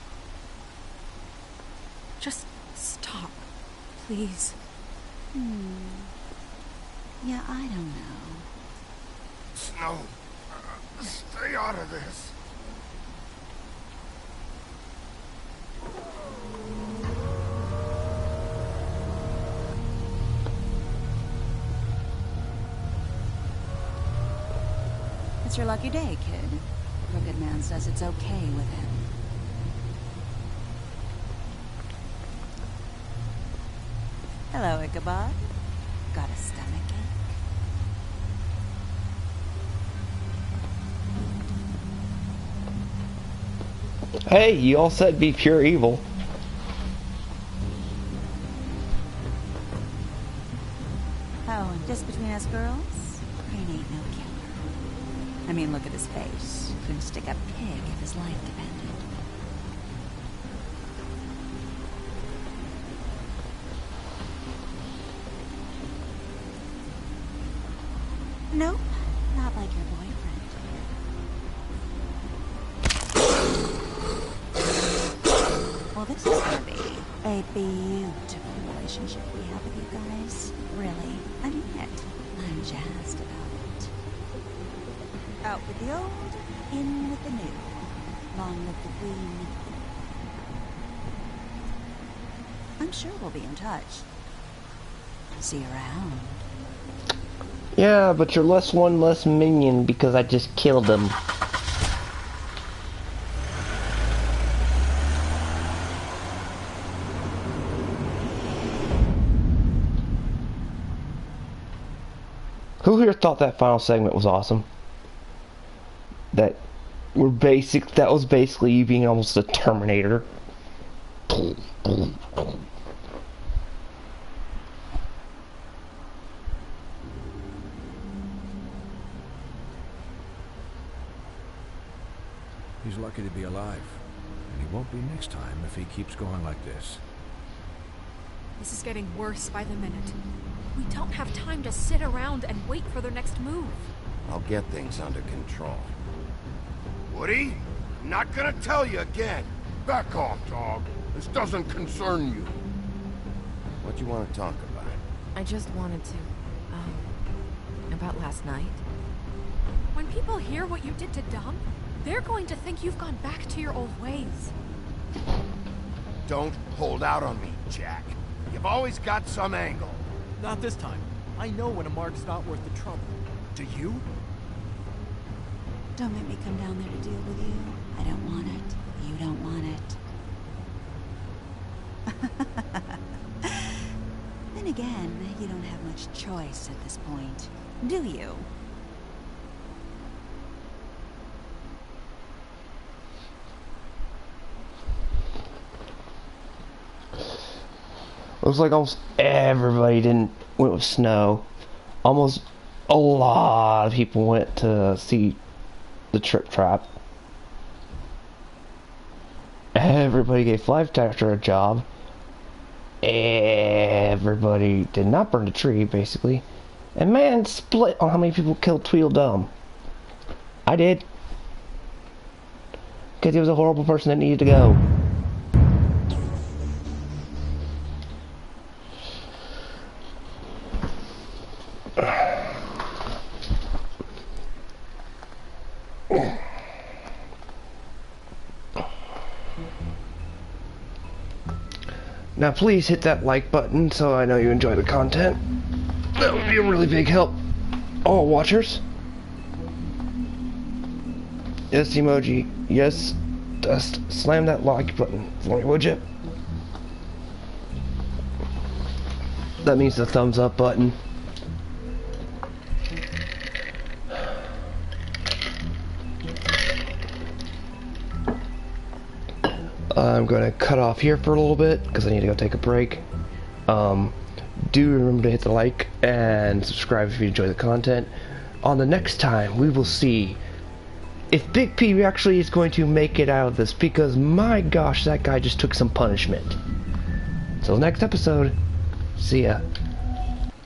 Speaker 6: Just stop, please.
Speaker 9: Yeah, I don't know.
Speaker 4: Snow, stay out of this.
Speaker 9: It's your lucky day, kid. Crooked Man says it's okay with him. Hello, Ichabod. Got a stomachache?
Speaker 1: Hey, you all said be pure evil.
Speaker 9: Oh, and just between us girls, Crane ain't no killer.
Speaker 20: I mean, look at his face. Couldn't stick a pig if his life depended. Nope, not like your boyfriend. Well, this is gonna be a beautiful relationship we have with you guys. Really, I mean it. I'm jazzed about it. Out with the old, in with the new. Long live the queen. I'm sure we'll be in touch. See you around.
Speaker 1: Yeah, but you're one less minion because I just killed him. Who here thought that final segment was awesome? That was basically you being almost a Terminator.
Speaker 10: He's lucky to be alive, and he won't be next time if he keeps going like this.
Speaker 6: This is getting worse by the minute. We don't have time to sit around and wait for their next move.
Speaker 4: I'll get things under control.
Speaker 21: Woody, I'm not gonna tell you again. Back off, dog. This doesn't concern you.
Speaker 4: What do you want to talk about?
Speaker 11: I just wanted to, about last night.
Speaker 6: When people hear what you did to Dom, they're going to think you've gone back to your old ways.
Speaker 21: Don't hold out on me, Jack. You've always got some angle.
Speaker 12: Not this time. I know when a mark's not worth the trouble. Do you?
Speaker 20: Don't make me come down there to deal with you. I don't want it. You don't want it. Then again, you don't have much choice at this point, do you?
Speaker 1: Looks like almost everybody went with Snow. Almost a lot of people went to see the Trip Trap. Everybody gave Life Factor a job. Everybody did not burn the tree, basically. And man, split on how many people killed Tweedledum. I did. Because he was a horrible person that needed to go. Now please hit that like button so I know you enjoy the content. That would be a really big help. All watchers. Yes, emoji. Yes, just slam that like button for me, would you? That means the thumbs up button. I'm going to cut off here for a little bit because I need to go take a break. Do remember to hit the like and subscribe if you enjoy the content. On the next time, we will see if Big P actually is going to make it out of this, because my gosh, that guy just took some punishment. Till next episode, see ya.